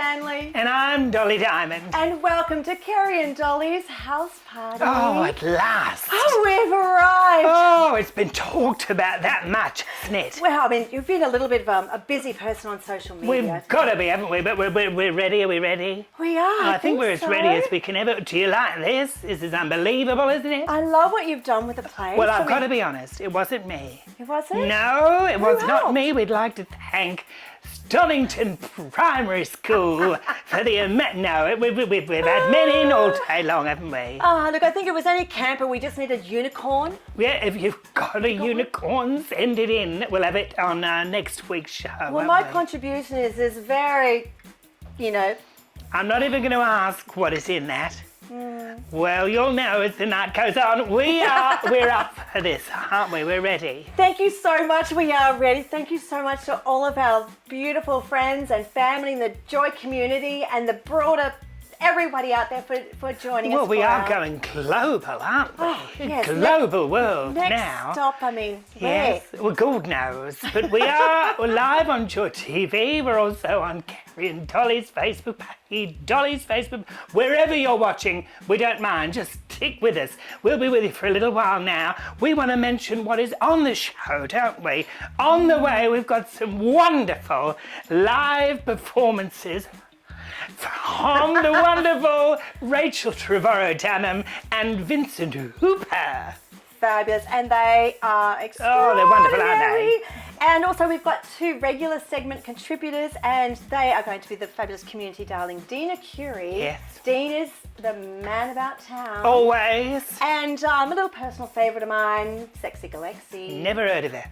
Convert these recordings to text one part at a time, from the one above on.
Stanley. And I'm Dolly Diamond. And welcome to Kerrie and Dolly's house party. Oh, at last. Oh, we've arrived. Oh, it's been talked about that much, hasn't it? Well, I mean, you've been a little bit of a busy person on social media. We've got to be, haven't we? But we're ready. Are we ready? We are. I think we're so. as ready as we can ever. Do you like this? This is unbelievable, isn't it? I love what you've done with the place. Well, I've got to be honest. It wasn't me. It wasn't? No, it was not helped? me. We'd like to thank Stonington Primary School for the no. We've had men in all day long, haven't we? Ah, look, I think it was only camper. We just needed unicorn. Yeah, if you've got a unicorn, send it in. We'll have it on next week's show. Well, my contribution is very, I'm not even going to ask what is in that. Well, you'll know as the night goes on. We're up for this, aren't we? We're ready. Thank you so much. We are ready. Thank you so much to all of our beautiful friends and family in the Joy community and the broader everybody out there for joining us. Well, we are going global, aren't we? Yes, Global world next now. stop, I mean, Yes, well, God knows. But we're live on Joy TV. We're also on Kerrie and Dolly's Facebook page, Dolly's Facebook. Wherever you're watching, we don't mind. Just stick with us. We'll be with you for a little while now. We want to mention what is on the show, don't we? On the way, we've got some wonderful live performances from the wonderful Rachel Trevorrow Dunham and Vincent Hooper. Fabulous, and they are extraordinary. Oh, they're wonderful, aren't they? And also we've got two regular segment contributors, and they are going to be the fabulous community darling Dina Curie. Yes. Dean is the man about town. Always. And a little personal favourite of mine, Sexy Galaxy. Never heard of her.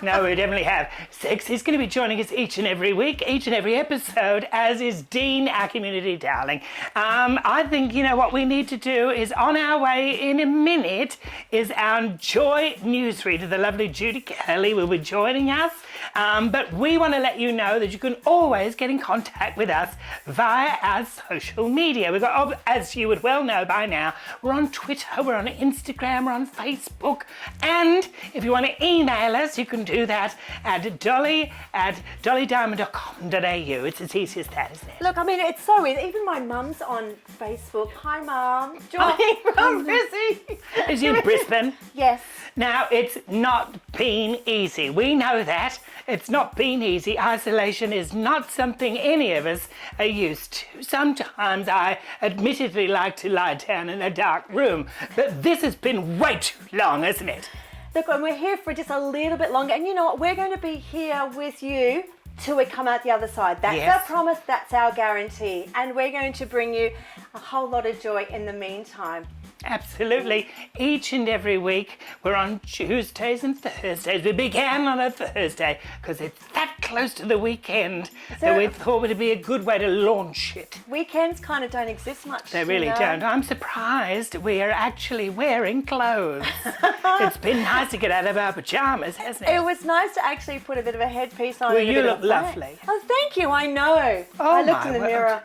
No, we definitely have. Sexy's going to be joining us each and every week, each and every episode, as is Dean, our community darling. I think, what we need to do is, on our way in a minute, is our Joy newsreader, the lovely Judy Kelly, will be joining us. But we want to let you know that you can always get in contact with us via our social media. We've got, as you would well know by now, we're on Twitter, we're on Instagram, we're on Facebook, and if you want to email us, you can do that at dolly@dollydiamond.com.au. It's as easy as that, isn't it? Look, I mean, it's so easy. Even my mum's on Facebook. Hi, Mum. Joining from Brizzy. Is you in Brisbane? Yes. Now, it's not been easy. We know that. It's not been easy. Isolation is not something any of us are used to. Sometimes I admittedly like to lie down in a dark room, but this has been way too long, hasn't it? Look, and we're here for just a little bit longer. And you know what? We're going to be here with you till we come out the other side. That's Yes. our promise. That's our guarantee. And we're going to bring you a whole lot of joy in the meantime. Absolutely. Each and every week, we're on Tuesdays and Thursdays. We began on a Thursday because it's that close to the weekend that we thought it would be a good way to launch it. Weekends kind of don't exist much. They really don't. I'm surprised we are actually wearing clothes. It's been nice to get out of our pajamas, hasn't it? It was nice to actually put a bit of a headpiece on. Well, and a you bit look of a flag. lovely. Oh, thank you. I know. Oh, I looked my in the word. mirror.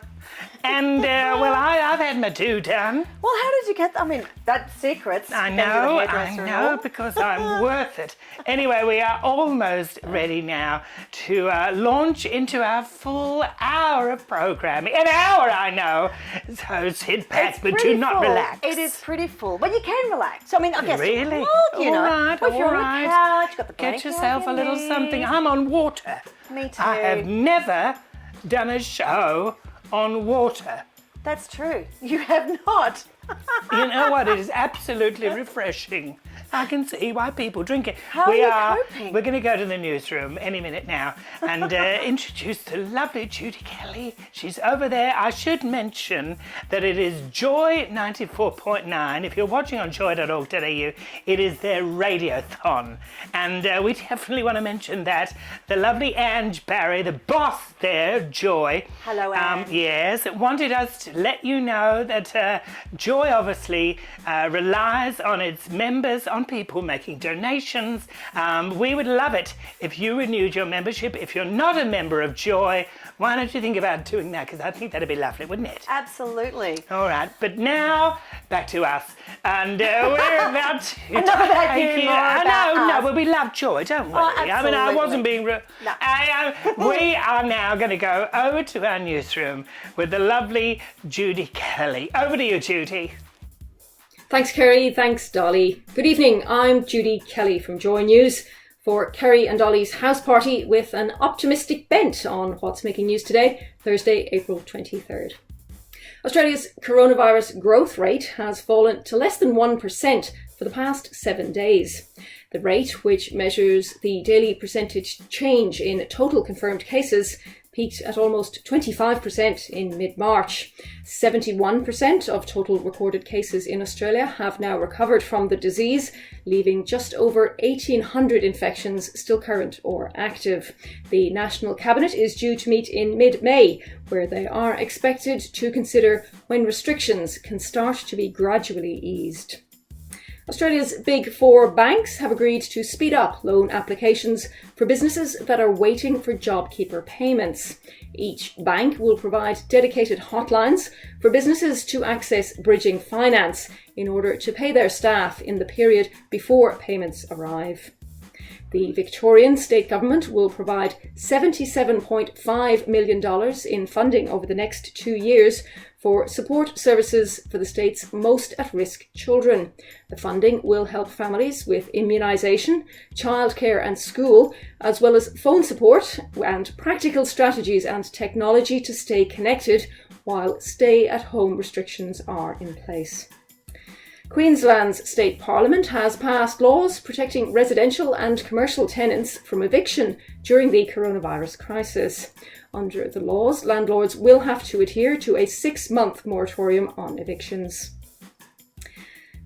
And, I've had my do done. Well, how did you get? I mean, that's secrets. I Then you're the know, hairdresser and all. because I'm worth it. Anyway, we are almost ready now to launch into our full hour of programming. An hour, I know. So sit back, It's but pretty do not full. relax. It is pretty full, but you can relax. I mean, I guess Really? well, you know, All right, if you're all on right. the couch, you've got the Get blanket yourself a on your little knees. something. I'm on water. Me too. I have never done a show on water. That's true. You have not. You know what? It is absolutely refreshing. I can see why people drink it. How are you coping? We're going to go to the newsroom any minute now and introduce the lovely Judy Kelly. She's over there. I should mention that it is Joy 94.9. If you're watching on joy.org.au, it is their radiothon. And we definitely want to mention that the lovely Ange Barry, the boss there, Joy. Hello, Ange. Yes, wanted us to let you know that Joy Joy obviously relies on its members, on people making donations. We would love it if you renewed your membership. If you're not a member of Joy, why don't you think about doing that? Because I think that'd be lovely, wouldn't it? Absolutely. All right, but now back to us, and we're about to Enough about you, take more about us. No, but we love Joy, don't we? Oh, I mean, I absolutely. wasn't being rude. No. We are now going to go over to our newsroom with the lovely Judy Kelly. Over to you, Judy. Thanks, Kerrie. Thanks, Dolly. Good evening. I'm Judy Kelly from Joy News for Kerrie and Dolly's house party with an optimistic bent on what's making news today, Thursday, April 23rd. Australia's coronavirus growth rate has fallen to less than 1% for the past 7 days. The rate, which measures the daily percentage change in total confirmed cases, peaked at almost 25% in mid-March. 71% of total recorded cases in Australia have now recovered from the disease, leaving just over 1,800 infections still current or active. The National Cabinet is due to meet in mid-May, where they are expected to consider when restrictions can start to be gradually eased. Australia's Big Four banks have agreed to speed up loan applications for businesses that are waiting for JobKeeper payments. Each bank will provide dedicated hotlines for businesses to access bridging finance in order to pay their staff in the period before payments arrive. The Victorian state government will provide $77.5 million in funding over the next 2 years for support services for the state's most at-risk children. The funding will help families with immunisation, childcare and school, as well as phone support and practical strategies and technology to stay connected while stay-at-home restrictions are in place. Queensland's state parliament has passed laws protecting residential and commercial tenants from eviction during the coronavirus crisis. Under the laws, landlords will have to adhere to a 6-month moratorium on evictions.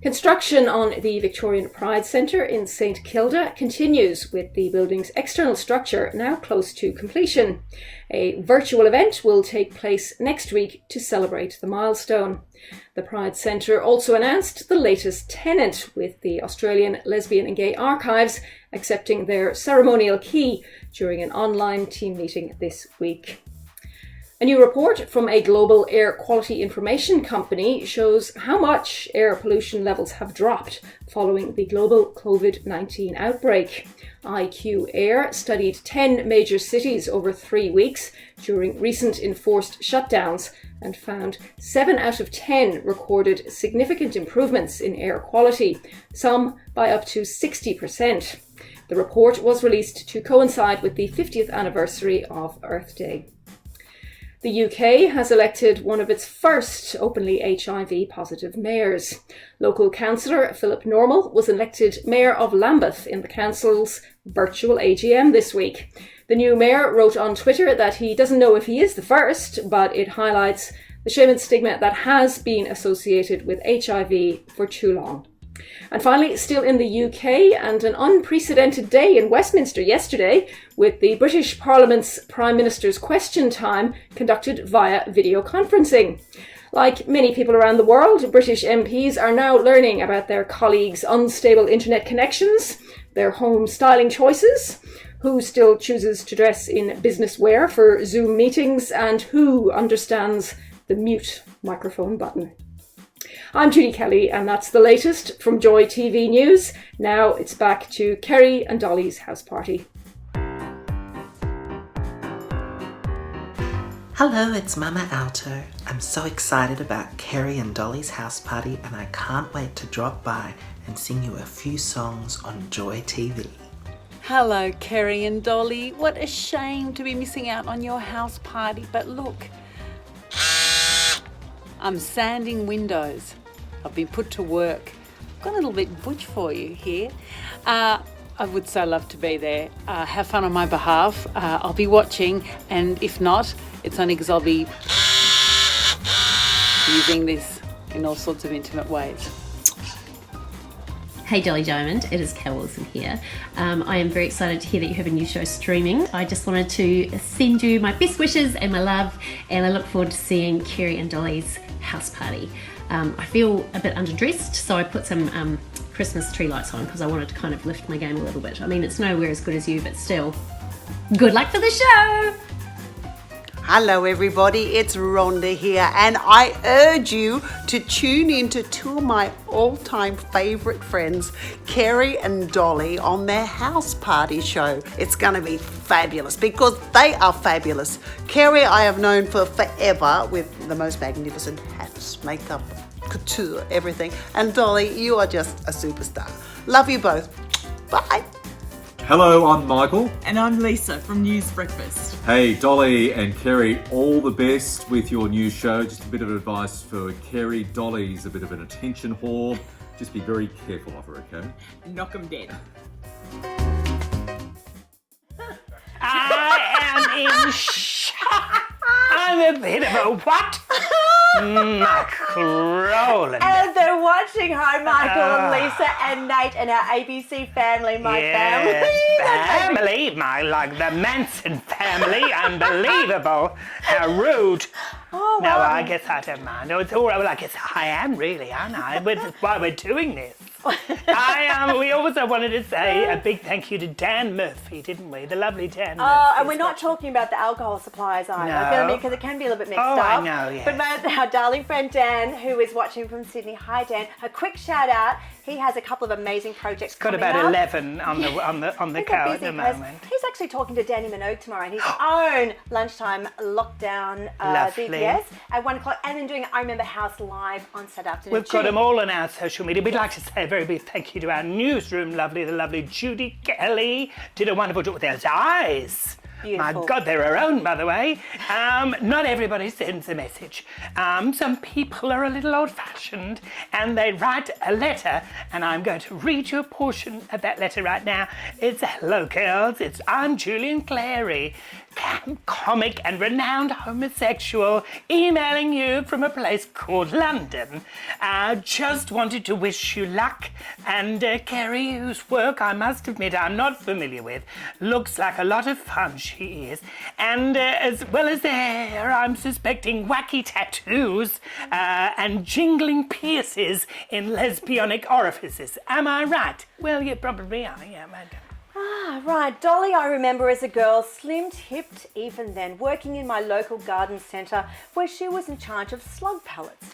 Construction on the Victorian Pride Centre in St Kilda continues, with the building's external structure now close to completion. A virtual event will take place next week to celebrate the milestone. The Pride Centre also announced the latest tenant, with the Australian Lesbian and Gay Archives accepting their ceremonial key during an online team meeting this week. A new report from a global air quality information company shows how much air pollution levels have dropped following the global COVID-19 outbreak. IQ Air studied 10 major cities over 3 weeks during recent enforced shutdowns and found 7 out of 10 recorded significant improvements in air quality, some by up to 60%. The report was released to coincide with the 50th anniversary of Earth Day. The UK has elected one of its first openly HIV-positive mayors. Local councillor Philip Normal was elected Mayor of Lambeth in the council's virtual AGM this week. The new mayor wrote on Twitter that he doesn't know if he is the first, but it highlights the shame and stigma that has been associated with HIV for too long. And finally, still in the UK, and an unprecedented day in Westminster yesterday, with the British Parliament's Prime Minister's question time conducted via video conferencing. Like many people around the world, British MPs are now learning about their colleagues' unstable internet connections, their home styling choices, who still chooses to dress in business wear for Zoom meetings, and who understands the mute microphone button. I'm Judy Kelly, and that's the latest from Joy TV News. Now it's back to Kerrie and Dolly's house party. Hello, it's Mama Alto. I'm so excited about Kerrie and Dolly's house party, and I can't wait to drop by and sing you a few songs on Joy TV. Hello, Kerrie and Dolly. What a shame to be missing out on your house party, but look, I'm sanding windows. I've been put to work. I've got a little bit butch for you here. I would so love to be there. Have fun on my behalf. I'll be watching, and if not, it's only because I'll be using this in all sorts of intimate ways. Hey Dolly Diamond, it is Cal Wilson here. I am very excited to hear that you have a new show streaming. I just wanted to send you my best wishes and my love, and I look forward to seeing Kerrie and Dolly's house party. I feel a bit underdressed, so I put some Christmas tree lights on because I wanted to kind of lift my game a little bit. I mean, it's nowhere as good as you, but still, good luck for the show! Hello everybody, it's Rhonda here, and I urge you to tune in to two of my all-time favourite friends, Kerrie and Dolly, on their house party show. It's going to be fabulous because they are fabulous. Kerrie I have known for forever with the most magnificent hats, makeup, couture, everything. And Dolly, you are just a superstar. Love you both. Bye. Hello, I'm Michael. And I'm Lisa from News Breakfast. Hey, Dolly and Kerrie, all the best with your new show. Just a bit of advice for Kerrie. Dolly's a bit of an attention whore. Just be very careful of her, okay? Knock 'em dead. I am in shock. I'm a bit of a what? Macroland. And they're watching. Hi, Michael and Lisa and Nate and our ABC family, my family. Family, like the Manson family. Unbelievable. How rude. Oh, No, wow. I guess I don't mind. No, it's all right. Well, I guess I am really, aren't I? That's why we're doing this. We also wanted to say a big thank you to Dan Murphy, didn't we? The lovely Dan Murphy. Oh, and we're not talking about the alcohol suppliers either, No. because it can be a little bit mixed Oh, up. I know, yes. But our darling friend Dan, who is watching from Sydney, hi Dan. A quick shout out. He has a couple of amazing projects Got coming about up. 11 on the He's go a at busy the person. moment. He's actually talking to Danny Minogue tomorrow in his own lunchtime lockdown Lovely. DPS at 1 o'clock, and then doing I Remember House live on Saturday afternoon. We've got them all on our social media. We'd like to say a very big thank you to our newsroom, the lovely Judy Kelly. Did a wonderful job with those eyes. Beautiful. My God, they're her own, by the way. Not everybody sends a message. Some people are a little old-fashioned, and they write a letter, and I'm going to read you a portion of that letter right now. It's hello, girls. I'm Julian Clary, comic and renowned homosexual, emailing you from a place called London. Just wanted to wish you luck, and Kerrie, whose work I must admit I'm not familiar with, looks like a lot of fun. She is, and as well as the hair, I'm suspecting wacky tattoos and jingling pierces in lesbianic orifices. Am I right? Well, you probably are, yeah, madam. Ah, right. Dolly, I remember as a girl, slim-tipped even then, working in my local garden centre where she was in charge of slug pellets.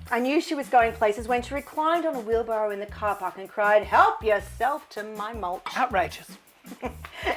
I knew she was going places when she reclined on a wheelbarrow in the car park and cried, "Help yourself to my mulch." Outrageous.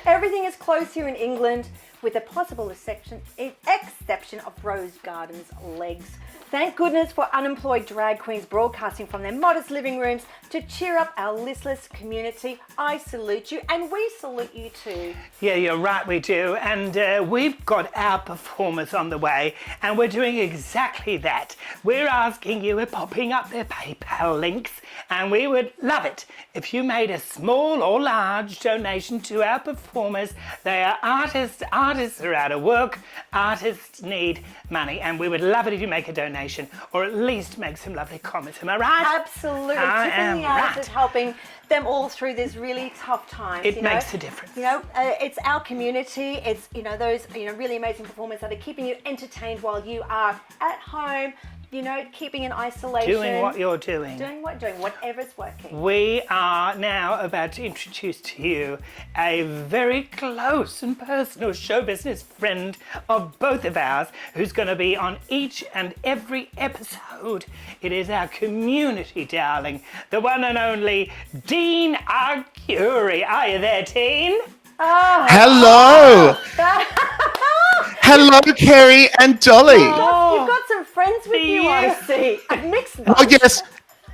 Everything is closed here in England, with the possible exception of Rose Garden's legs. Thank goodness for unemployed drag queens broadcasting from their modest living rooms to cheer up our listless community. I salute you, and we salute you too. Yeah, you're right, we do. And we've got our performers on the way, and we're doing exactly that. We're asking you, we're popping up their PayPal links, and we would love it if you made a small or large donation to our performers. They are artists. Artists are out of work. Artists need money, and we would love it if you make a donation, or at least make some lovely comments. Am I right? Absolutely. I Tipping am the artists right. is helping them all through this really tough time. It makes a difference. It's our community. It's those really amazing performers that are keeping you entertained while you are at home. Keeping in isolation. Doing what you're doing. Doing whatever's working. We are now about to introduce to you a very close and personal show business friend of both of ours who's going to be on each and every episode. It is our community darling, the one and only Dean Arcuri. Are you there, Dean? Hello! Hello, Kerrie and Dolly. You've got some friends with you, I see. A mixed bunch. Oh, yes.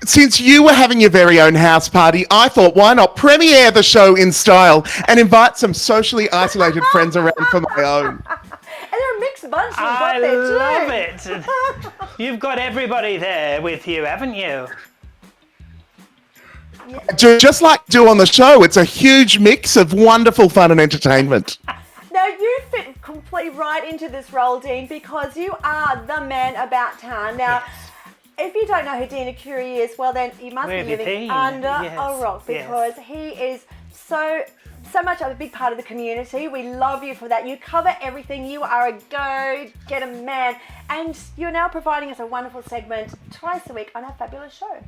Since you were having your very own house party, I thought, why not premiere the show in style and invite some socially isolated friends around for my own? And they're a mixed bunch. I love it. You've got everybody there with you, haven't you? Just like do on the show, it's a huge mix of wonderful fun and entertainment. Now, you fit completely right into this role, Dean, because you are the man about town. Now, If you don't know who Dean Kerrie is, well then you must Where be have you living been? under Yes, a rock, yes. because he is so much of a big part of the community. We love you for that. You cover everything. You are a go-getter man, and you're now providing us a wonderful segment twice a week on our fabulous show.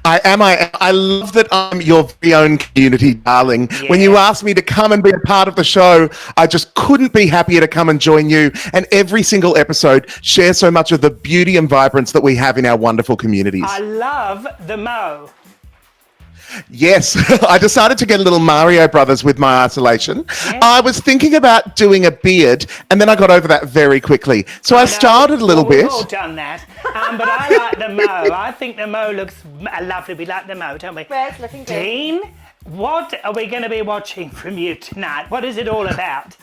I love that I'm your very own community darling. Yeah. When you asked me to come and be a part of the show, I just couldn't be happier to come and join you. And every single episode shares so much of the beauty and vibrance that we have in our wonderful communities. I love the Mo. Yes, I decided to get a little Mario Brothers with my isolation. Yeah. I was thinking about doing a beard, and then I got over that very quickly. So I styled it a little bit. We've all done that. But I like the Mo. I think the Mo looks lovely. We like the Mo, don't we? Well, it's looking good. Dean, what are we going to be watching from you tonight? What is it all about?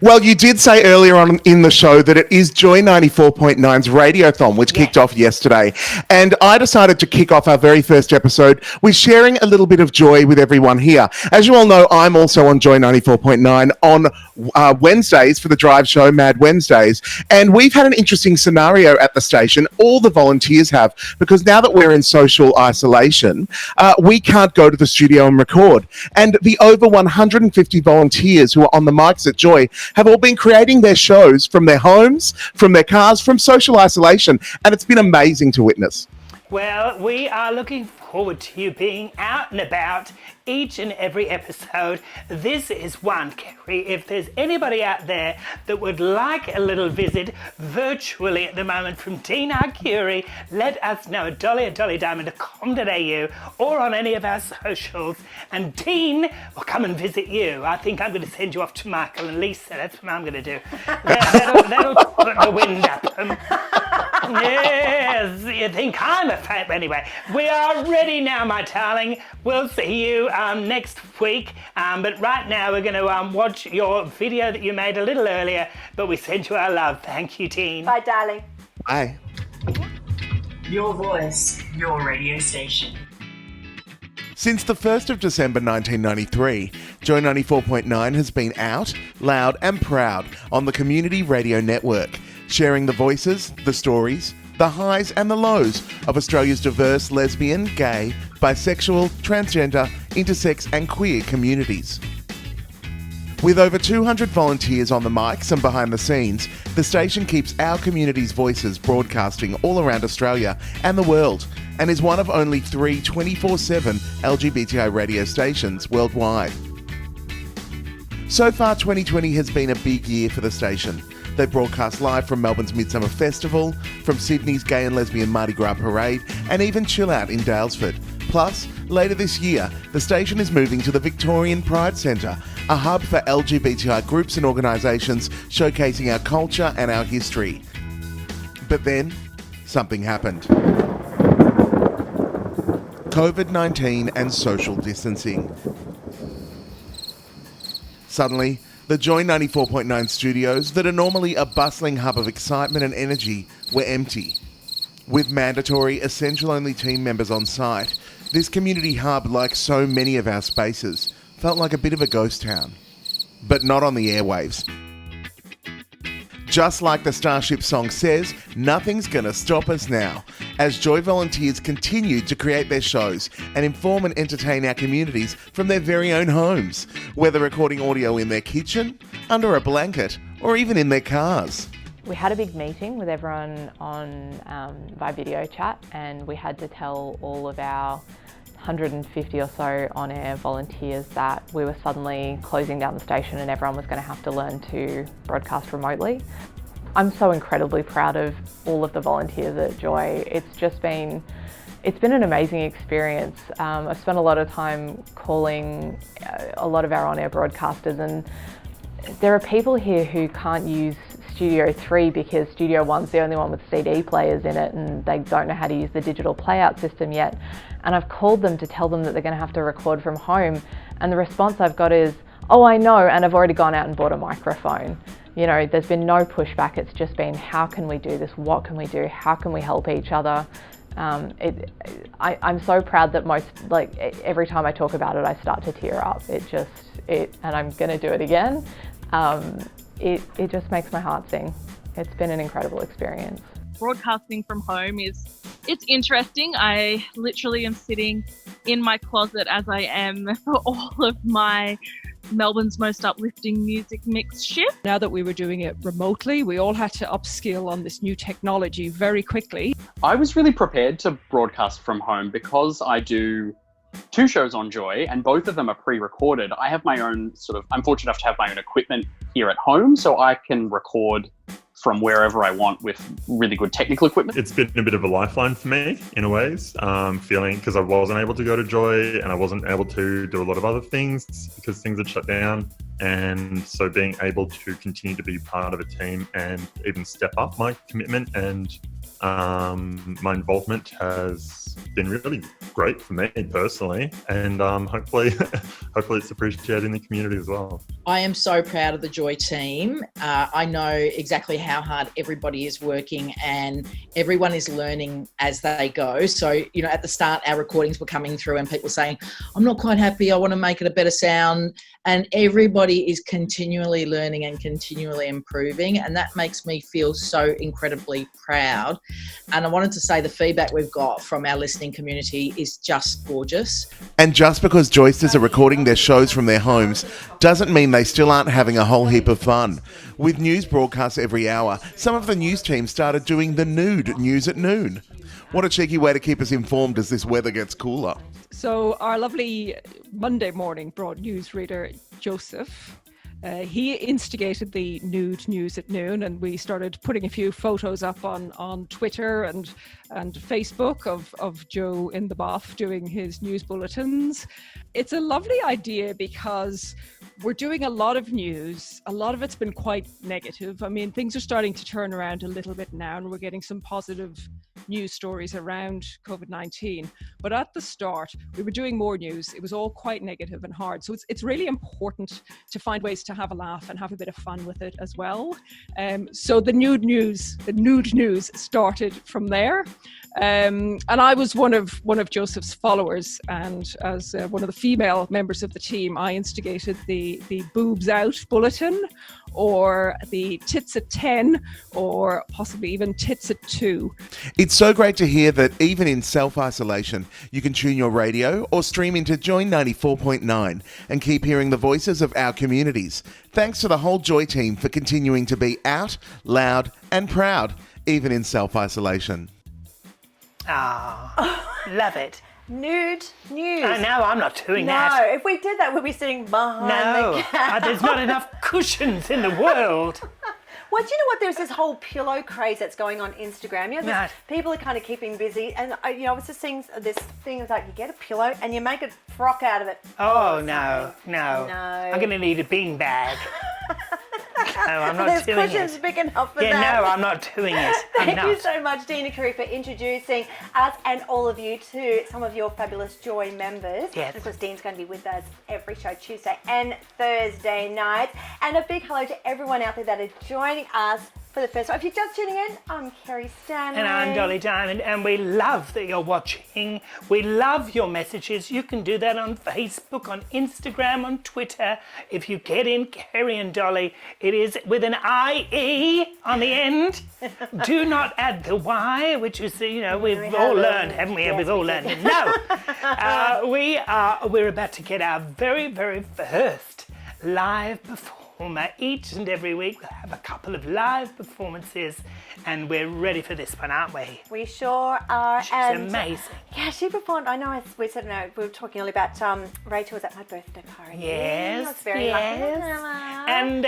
Well, you did say earlier on in the show that it is Joy 94.9's Radiothon, which kicked off yesterday. And I decided to kick off our very first episode with sharing a little bit of joy with everyone here. As you all know, I'm also on Joy 94.9 on Wednesdays for the drive show, Mad Wednesdays. And we've had an interesting scenario at the station. All the volunteers have, because now that we're in social isolation, we can't go to the studio and record. And the over 150 volunteers who are on the mics at Joy have all been creating their shows from their homes, from their cars, from social isolation, and it's been amazing to witness. Well, we are looking forward to you being out and about each and every episode. This is one, Kerrie. If there's anybody out there that would like a little visit virtually at the moment from Dean Kerrie, let us know at dolly@dollydiamond.com.au or on any of our socials, and Dean will come and visit you. I think I'm going to send you off to Michael and Lisa. That's what I'm going to do. That'll put the wind up. Yes, you think I'm a fan. Anyway, we are ready now, my darling. We'll see you next week. But right now, we're going to watch your video that you made a little earlier. But we send you our love. Thank you, Dean. Bye, darling. Bye. Your voice, your radio station. Since the 1st of December 1993, Joy 94.9 has been out, loud and proud on the Community Radio Network, sharing the voices, the stories, the highs and the lows of Australia's diverse lesbian, gay, bisexual, transgender, intersex and queer communities. With over 200 volunteers on the mics and behind the scenes, the station keeps our community's voices broadcasting all around Australia and the world, and is one of only 3 24/7 LGBTI radio stations worldwide. So far, 2020 has been a big year for the station. They broadcast live from Melbourne's Midsummer Festival, from Sydney's Gay and Lesbian Mardi Gras Parade, and even Chill Out in Daylesford. Plus, later this year, the station is moving to the Victorian Pride Centre, a hub for LGBTI groups and organisations showcasing our culture and our history. But then, something happened. COVID-19 and social distancing. Suddenly, the Joy 94.9 studios that are normally a bustling hub of excitement and energy were empty. With mandatory essential-only team members on site, this community hub, like so many of our spaces, felt like a bit of a ghost town. But not on the airwaves. Just like the Starship song says, nothing's gonna stop us now, as Joy volunteers continue to create their shows and inform and entertain our communities from their very own homes, whether recording audio in their kitchen, under a blanket, or even in their cars. We had a big meeting with everyone on by video chat, and we had to tell all of our 150 or so on-air volunteers that we were suddenly closing down the station and everyone was going to have to learn to broadcast remotely. I'm so incredibly proud of all of the volunteers at Joy. It's been an amazing experience. I've spent a lot of time calling a lot of our on-air broadcasters, and there are people here who can't use Studio 3 because Studio 1's the only one with CD players in it and they don't know how to use the digital playout system yet. And I've called them to tell them that they're going to have to record from home, and the response I've got is, "Oh, I know," and I've already gone out and bought a microphone. You know, there's been no pushback. It's just been, how can we do this? What can we do? How can we help each other? I'm so proud that every time I talk about it, I start to tear up. And I'm going to do it again. It just makes my heart sing. It's been an incredible experience. broadcasting from home it's interesting. I literally am sitting in my closet as I am for all of my Melbourne's Most Uplifting Music Mix shift. Now that we were doing it remotely, we all had to upskill on this new technology very quickly. I was really prepared to broadcast from home because I do 2 shows on Joy and both of them are pre-recorded. I have my own I'm fortunate enough to have my own equipment here at home, so I can record from wherever I want with really good technical equipment. It's been a bit of a lifeline for me in a ways, feeling because I wasn't able to go to Joy and I wasn't able to do a lot of other things because things had shut down. And so being able to continue to be part of a team and even step up my commitment and my involvement has been really great for me personally, and hopefully it's appreciated in the community as well. I am so proud of the Joy team. I know exactly how hard everybody is working and everyone is learning as they go. So, at the start, our recordings were coming through and people saying, I'm not quite happy, I want to make it a better sound. And everybody is continually learning and continually improving. And that makes me feel so incredibly proud. And I wanted to say the feedback we've got from our listening community is just gorgeous. And just because Joysters are recording their shows from their homes doesn't mean they still aren't having a whole heap of fun. With news broadcasts every hour, some of the news teams started doing the nude news at noon. What a cheeky way to keep us informed as this weather gets cooler. So our lovely Monday morning broad news reader, Joseph, he instigated the nude news at noon, and we started putting a few photos up on Twitter and Facebook of Joe in the bath doing his news bulletins. It's a lovely idea because we're doing a lot of news. A lot of it's been quite negative. I mean, things are starting to turn around a little bit now, and we're getting some positive news stories around COVID-19. But at the start, we were doing more news. It was all quite negative and hard. So it's really important to find ways to have a laugh and have a bit of fun with it as well. So the nude news started from there. And I was one of Joseph's followers, and as one of the female members of the team, I instigated the boobs out bulletin, or the tits at 10, or possibly even tits at 2. It's so great to hear that even in self-isolation, you can tune your radio or stream into Joy 94.9 and keep hearing the voices of our communities. Thanks to the whole Joy team for continuing to be out, loud and proud, even in self-isolation. Love it. Nude news. No, I'm not doing that. No, if we did that, we'd be sitting behind the couch. There's not enough cushions in the world. Well, do you know what? There's this whole pillow craze that's going on Instagram. People are kind of keeping busy. And, I was just seeing this thing is like you get a pillow and you make a frock out of it. Oh, no. I'm going to need a bean bag. No, I'm not doing it. There's cushions big enough for that. Yeah, no, I'm not doing it. Thank you so much, Dina Kerrie, for introducing us and all of you to some of your fabulous Joy members. Yes. And of course, Dean's going to be with us every show Tuesday and Thursday nights. And a big hello to everyone out there that are joining us for the first time. If you're just tuning in, I'm Kerrie Stanley. And I'm Dolly Diamond, and we love that you're watching. We love your messages. You can do that on Facebook, on Instagram, on Twitter. If you get in Kerrie and Dolly, it is with an IE on the end. Do not add the Y, which is, we've all learned, haven't we? Yes, we've all learned it. No, we're about to get our very, very first live performance. Each and every week we'll have a couple of live performances, and we're ready for this one, aren't we? We sure are. She's amazing. Yeah, she performed. I know we were talking earlier about Rachel was at my birthday party. Yes, I was very lucky. And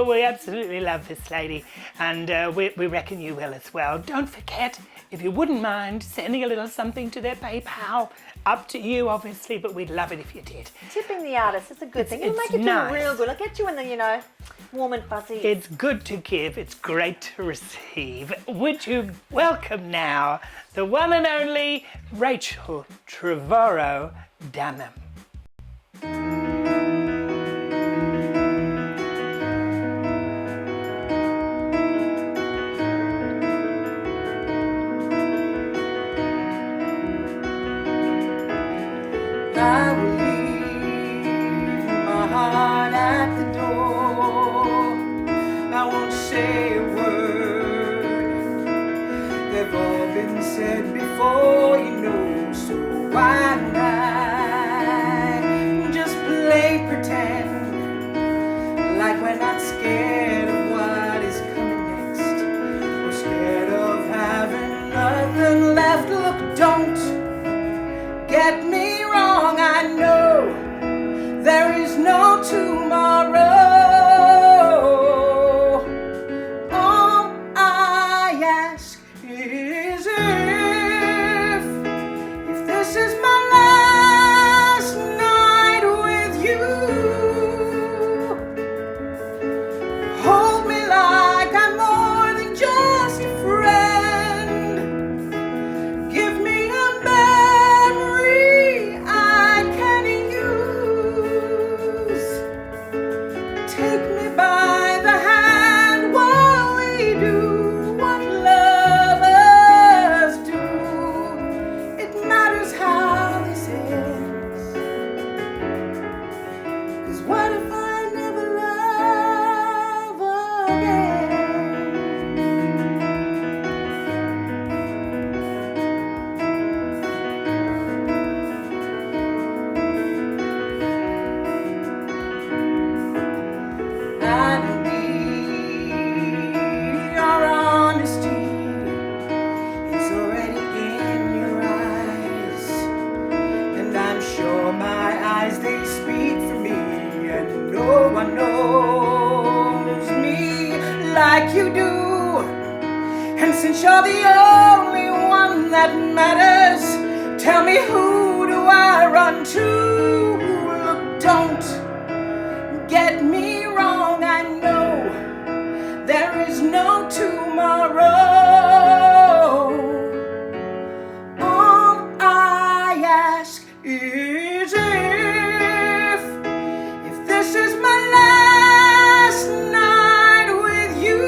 we absolutely love this lady, and we reckon you will as well. Don't forget, if you wouldn't mind sending a little something to their PayPal. Up to you, obviously, but we'd love it if you did. Tipping the artist is a good thing. It'll make it nice. feel real good. It'll get you in the, warm and fuzzy. It's good to give. It's great to receive. Would you welcome now the one and only Rachel Trevorrow Dunham. I will leave my heart at the door. I won't say a word. said before, you know, so why don't I just play pretend like we're not scared of what is coming next. We're scared of having nothing left. Look, don't get me wrong, I know there is no tomorrow. All I ask is if this is my last night with you, hold me like I'm more than just a friend. Give me a memory I can use. Take me by the hand while we do what lovers do. It matters how this ends. 'Cause what if I never love again? I need your honesty. It's already in your eyes, and I'm sure my eyes, they speak for me, and no one knows me like you do. And since you're the only one that matters, tell me, who do I run to? Look, don't get me wrong, I know there is no tomorrow. All I ask is if this is my last night with you,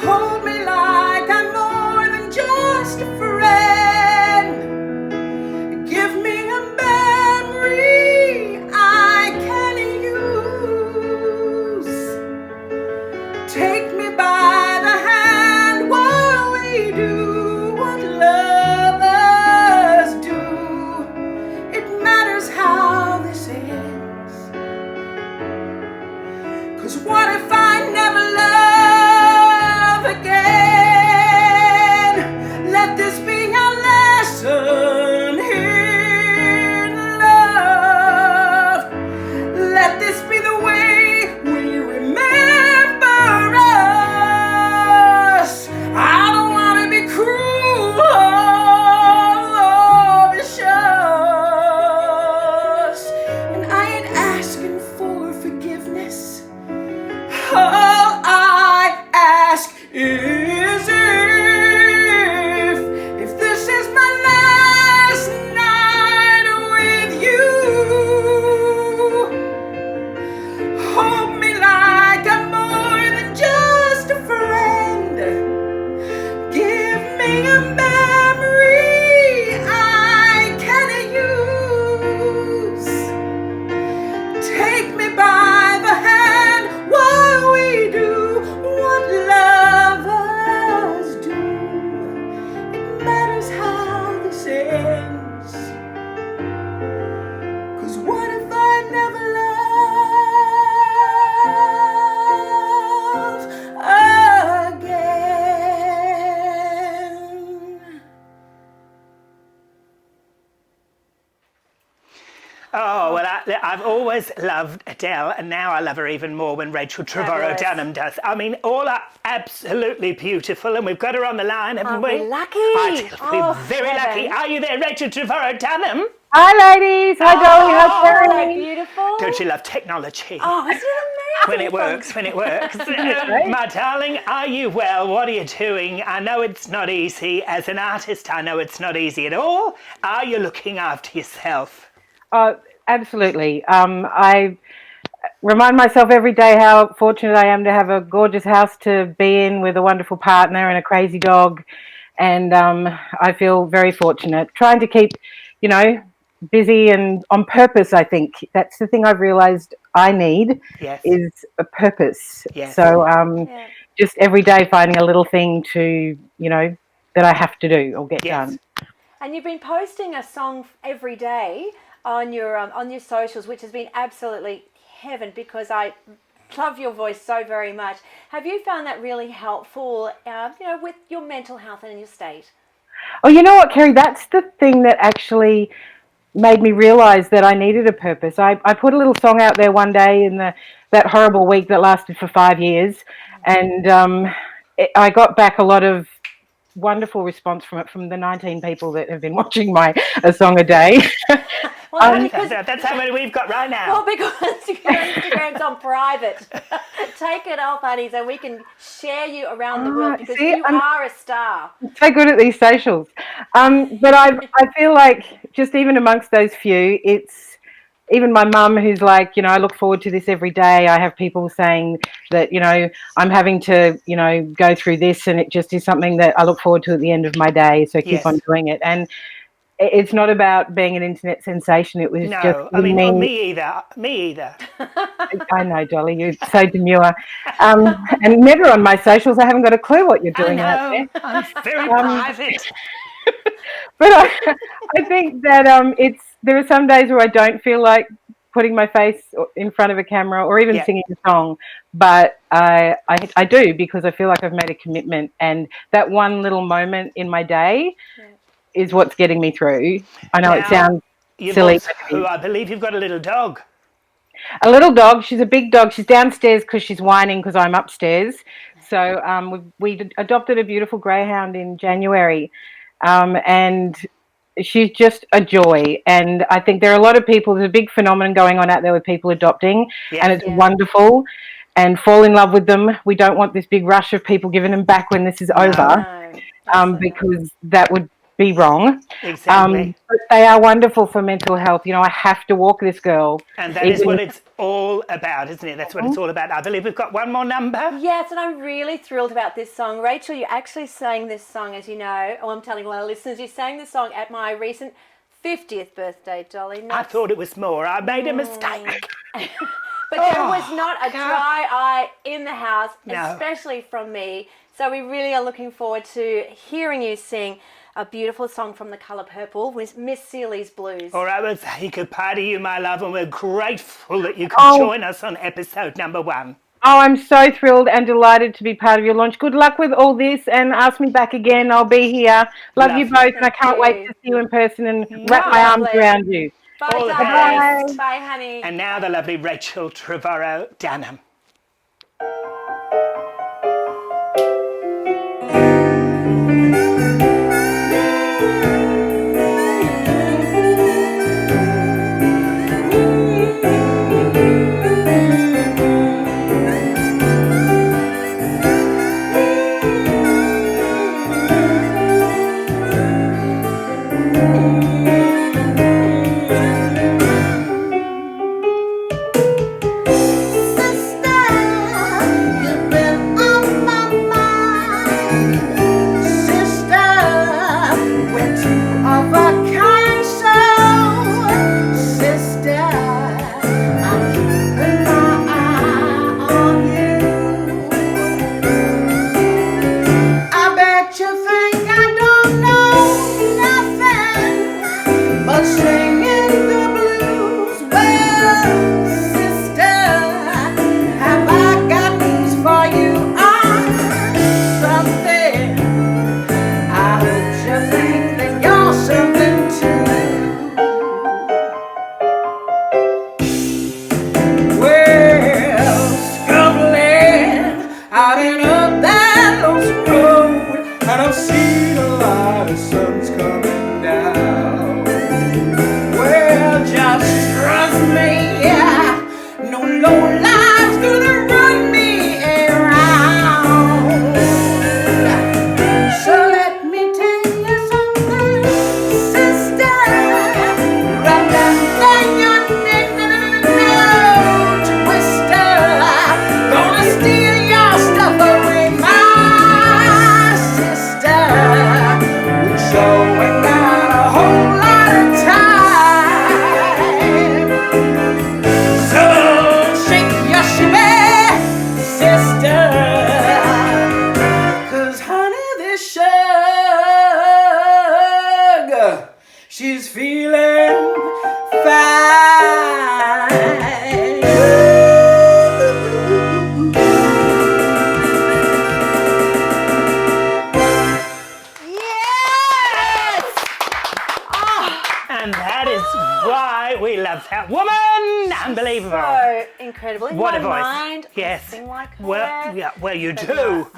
hold me like I'm more than just a friend. Give me a memory I can use. Take me by the hand while we do what lovers do. It matters how this ends. 'Cause what if I never love again? Let this be our lesson in love. Let this be the way we remember us. I don't want to be cruel or vicious, and I ain't asking for forgiveness. All I ask is if this is my last night with you, hold me like I'm more than just a friend. Give me a memory I can use. Take me by the hand while we do what lovers do. It matters how this ends. 'Cause what if I never love again? Oh, well, I've always loved Adele, and now I love her even more when Rachel Trevorrow Fabulous. Dunham does. I mean, all are absolutely beautiful, and we've got her on the line, haven't Aren't we? we lucky? We're very heaven. lucky. Are you there, Rachel Trevorrow Dunham? Hi, ladies. Hi, Dolly. How's So Kerrie? beautiful. Don't you love technology? Oh, isn't it amazing? When it works, when it works. My darling, are you well? What are you doing? I know it's not easy. As an artist, I know it's not easy at all. Are you looking after yourself? Absolutely. I remind myself every day how fortunate I am to have a gorgeous house to be in with a wonderful partner and a crazy dog. And I feel very fortunate. Trying to keep, busy and on purpose, I think. That's the thing I've realised I need Yes. is a purpose. Yes. So just every day finding a little thing to, that I have to do or get done. And you've been posting a song every day on your socials, which has been absolutely heaven, because I love your voice so very much. Have you found that really helpful, with your mental health and your state? Oh, you know what, Kerrie? That's the thing that actually made me realise that I needed a purpose. I put a little song out there one day in that horrible week that lasted for 5 years, and I got back a lot of wonderful response from it, from the 19 people that have been watching a song a day. That's how many we've got right now. Well, because your Instagram's on private. Take it off, honey, so we can share you around the world, because you are a star. So good at these socials. But I feel like just even amongst those few, it's even my mum who's like, I look forward to this every day. I have people saying that, I'm having to, go through this, and it just is something that I look forward to at the end of my day. So keep on doing it. And it's not about being an internet sensation. It was just me either. I know, Dolly, you're so demure. And never on my socials. I haven't got a clue what you're doing out there. I'm very private. But I think that there are some days where I don't feel like putting my face in front of a camera or even singing a song, but I do, because I feel like I've made a commitment, and that one little moment in my day is what's getting me through. I know it sounds silly. I believe you've got a little dog. A little dog. She's a big dog. She's downstairs because she's whining because I'm upstairs. So we adopted a beautiful greyhound in January, and she's just a joy. And I think there are a lot of people, there's a big phenomenon going on out there with people adopting, and it's wonderful, and fall in love with them. We don't want this big rush of people giving them back when this is over, because that would be wrong. Exactly. But they are wonderful for mental health. I have to walk this girl. And that is what it's all about, isn't it? That's what it's all about. I believe we've got one more number. Yes, and I'm really thrilled about this song. Rachel, you actually sang this song, as you know. Oh, I'm telling all our listeners, you sang this song at my recent 50th birthday, Dolly. I thought it was more. I made a mistake. But there was not a dry eye in the house, especially from me. So we really are looking forward to hearing you sing a beautiful song from The Colour Purple with Miss Seeley's Blues. All right, well, say goodbye to you, my love, and we're grateful that you could join us on episode number 1. Oh, I'm so thrilled and delighted to be part of your launch. Good luck with all this, and ask me back again. I'll be here. Love you both, and I can't wait to see you in person and wrap my arms around you. Bye, all the guys. best. Bye, honey. And now the lovely Rachel Trevorrow Dunham. shug. She's feeling fine. And that is why we love that woman. Unbelievable. So incredible. In What my a voice. mind, I Yes. sing like her. Well, you But do.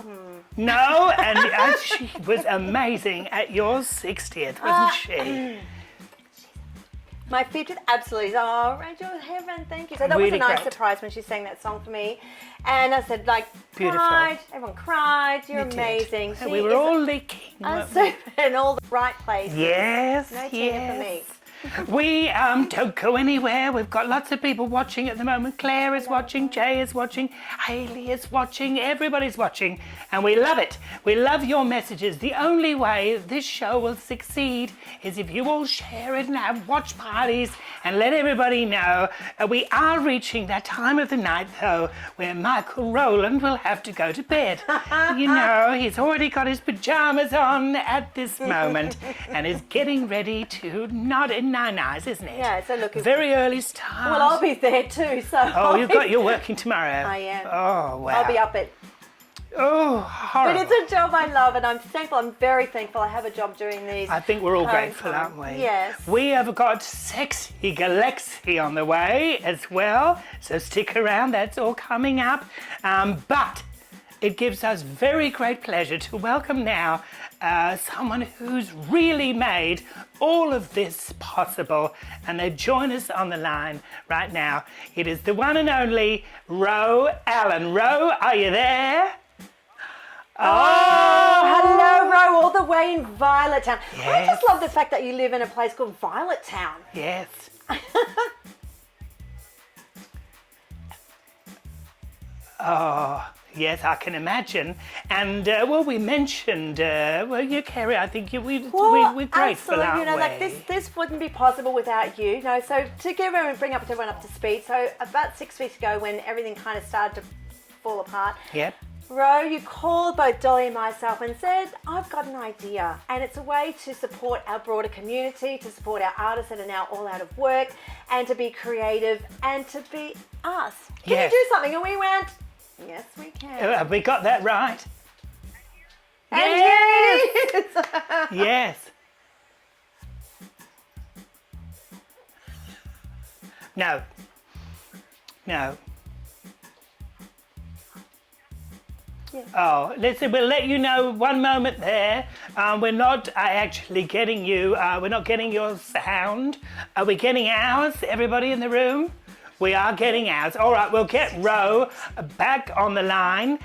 No, and she was amazing at your 60th, wasn't she? My 50th, absolutely. Oh, Rachel, heaven, thank you. So that was Really a nice great. surprise when she sang that song for me. And I said, like, Beautiful. cried. Everyone cried. You're You did. amazing. And we were all leaking. weren't we? In all the right places. Yes, No cheating for me. We don't go anywhere. We've got lots of people watching at the moment. Claire is watching, Jay is watching, Hayley is watching, everybody's watching, and we love it. We love your messages. The only way this show will succeed is if you all share it and have watch parties and let everybody know. We are reaching that time of the night, though, where Michael Rowland will have to go to bed. You know, he's already got his pajamas on at this moment and is getting ready to nod in nice, isn't it? Yeah, so look. Very early start. Well, I'll be there too, so. Oh, you're working tomorrow. I am. Oh, wow. I'll be up at. Oh, horrible. But it's a job I love, and I'm thankful. I'm very thankful I have a job doing these. I think we're all home grateful, time. aren't we? Yes. We have got Sexy Galaxy on the way as well, so stick around. That's all coming up. But it gives us very great pleasure to welcome now someone who's really made all of this possible, and they join us on the line right now. It is the one and only Ro Allen. Ro, are you there? Oh, hello, Ro, all the way in Violet Town. I Yes. just love the fact that you live in a place called Violet Town. Yes. Oh, yes, I can imagine. And, well, we mentioned, you, Kerrie, I think we're grateful, absolutely. aren't You know, we? like this wouldn't be possible without you. You know, so to give everyone up to speed. So about 6 weeks ago, when everything kind of started to fall apart, Yep. Ro, you called both Dolly and myself and said, I've got an idea, and it's a way to support our broader community, to support our artists that are now all out of work, and to be creative, and to be us. Can Yes. you do something? And we went, yes, we can. Have we got that right? And Yes. here it is. Yes. No. No. Yeah. Oh, listen, we'll let you know one moment there. We're not actually getting you, we're not getting your sound. Are we getting ours, everybody in the room? We are getting ours. All right, we'll get Ro back on the line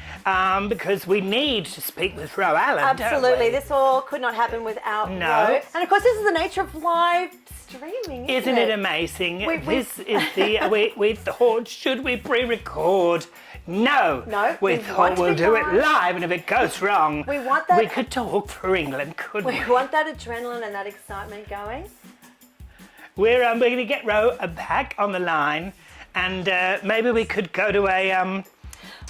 because we need to speak with Ro Allen. Absolutely. Don't we? This all could not happen without No. Ro. And of course, this is the nature of live streaming, Isn't it amazing? We- This is the, we thought, should we pre-record? No. We thought want to we'll be do it live. live, and if it goes wrong, We want that. we could talk for England, couldn't we? We want that adrenaline and that excitement going. We're going to get Ro back on the line, and maybe we could go to a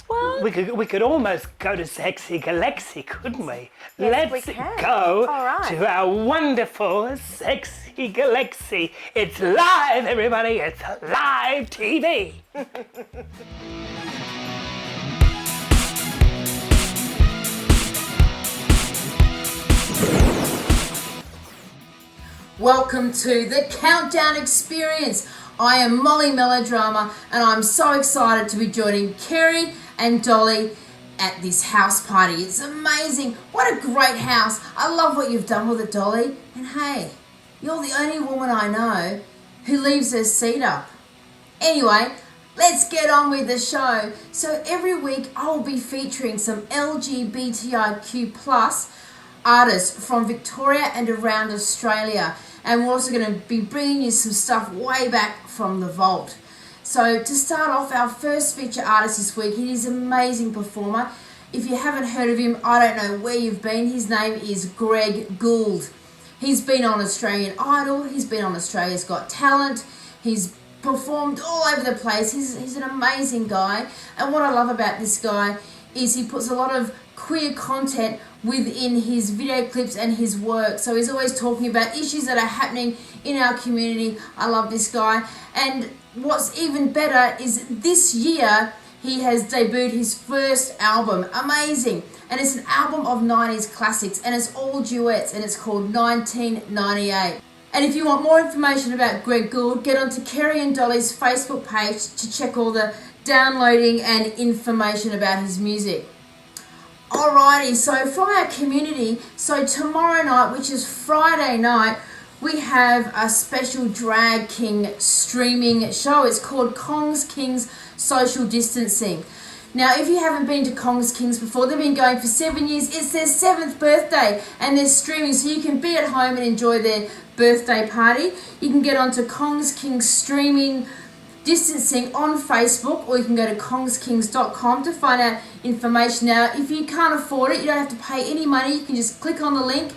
well, we could almost go to Sexy Galaxy, couldn't we? Yes, we Let's can. go All right. to our wonderful Sexy Galaxy. It's live, everybody. It's live TV. Welcome to the Countdown Experience. I am Molly Melodrama, and I'm so excited to be joining Kerrie and Dolly at this house party. It's amazing. What a great house. I love what you've done with it, Dolly. And hey, you're the only woman I know who leaves her seat up. Anyway, let's get on with the show. So every week I will be featuring some LGBTIQ plus artists from Victoria and around Australia, and we're also going to be bringing you some stuff way back from the vault. So to start off, our first feature artist this week, he is an amazing performer. If you haven't heard of him, I don't know where you've been. His name is Greg Gould. He's been on Australian Idol, he's been on Australia's Got Talent, he's performed all over the place. He's an amazing guy, and what I love about this guy is he puts a lot of queer content within his video clips and his work. So he's always talking about issues that are happening in our community. I love this guy. And what's even better is this year he has debuted his first album. Amazing. And it's an album of 90s classics, and it's all duets, and it's called 1998. And if you want more information about Greg Gould, get onto Kerrie and Dolly's Facebook page to check all the downloading and information about his music. Alrighty, so for our community, so tomorrow night, which is Friday night, we have a special Drag King streaming show. It's called Kong's Kings Social Distancing. Now, if you haven't been to Kong's Kings before, they've been going for 7 years. It's their 7th birthday, and they're streaming, so you can be at home and enjoy their birthday party. You can get onto Kong's Kings streaming distancing on Facebook, or you can go to kongskings.com to find out information. Now, if you can't afford it, you don't have to pay any money. You can just click on the link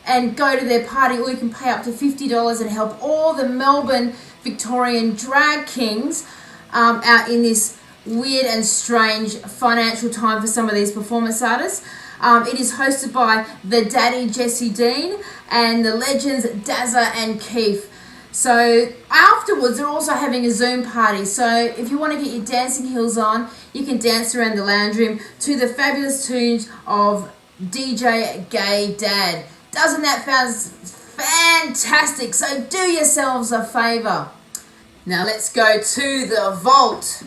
and go to their party, or you can pay up to $50 and help all the Melbourne Victorian drag kings out in this weird and strange financial time for some of these performance artists. It is hosted by the Daddy Jesse Dean and the legends Dazza and Keith. So afterwards, they're also having a Zoom party. So if you want to get your dancing heels on, you can dance around the lounge room to the fabulous tunes of DJ Gay Dad. Doesn't that sound fantastic? So do yourselves a favour. Now let's go to the vault.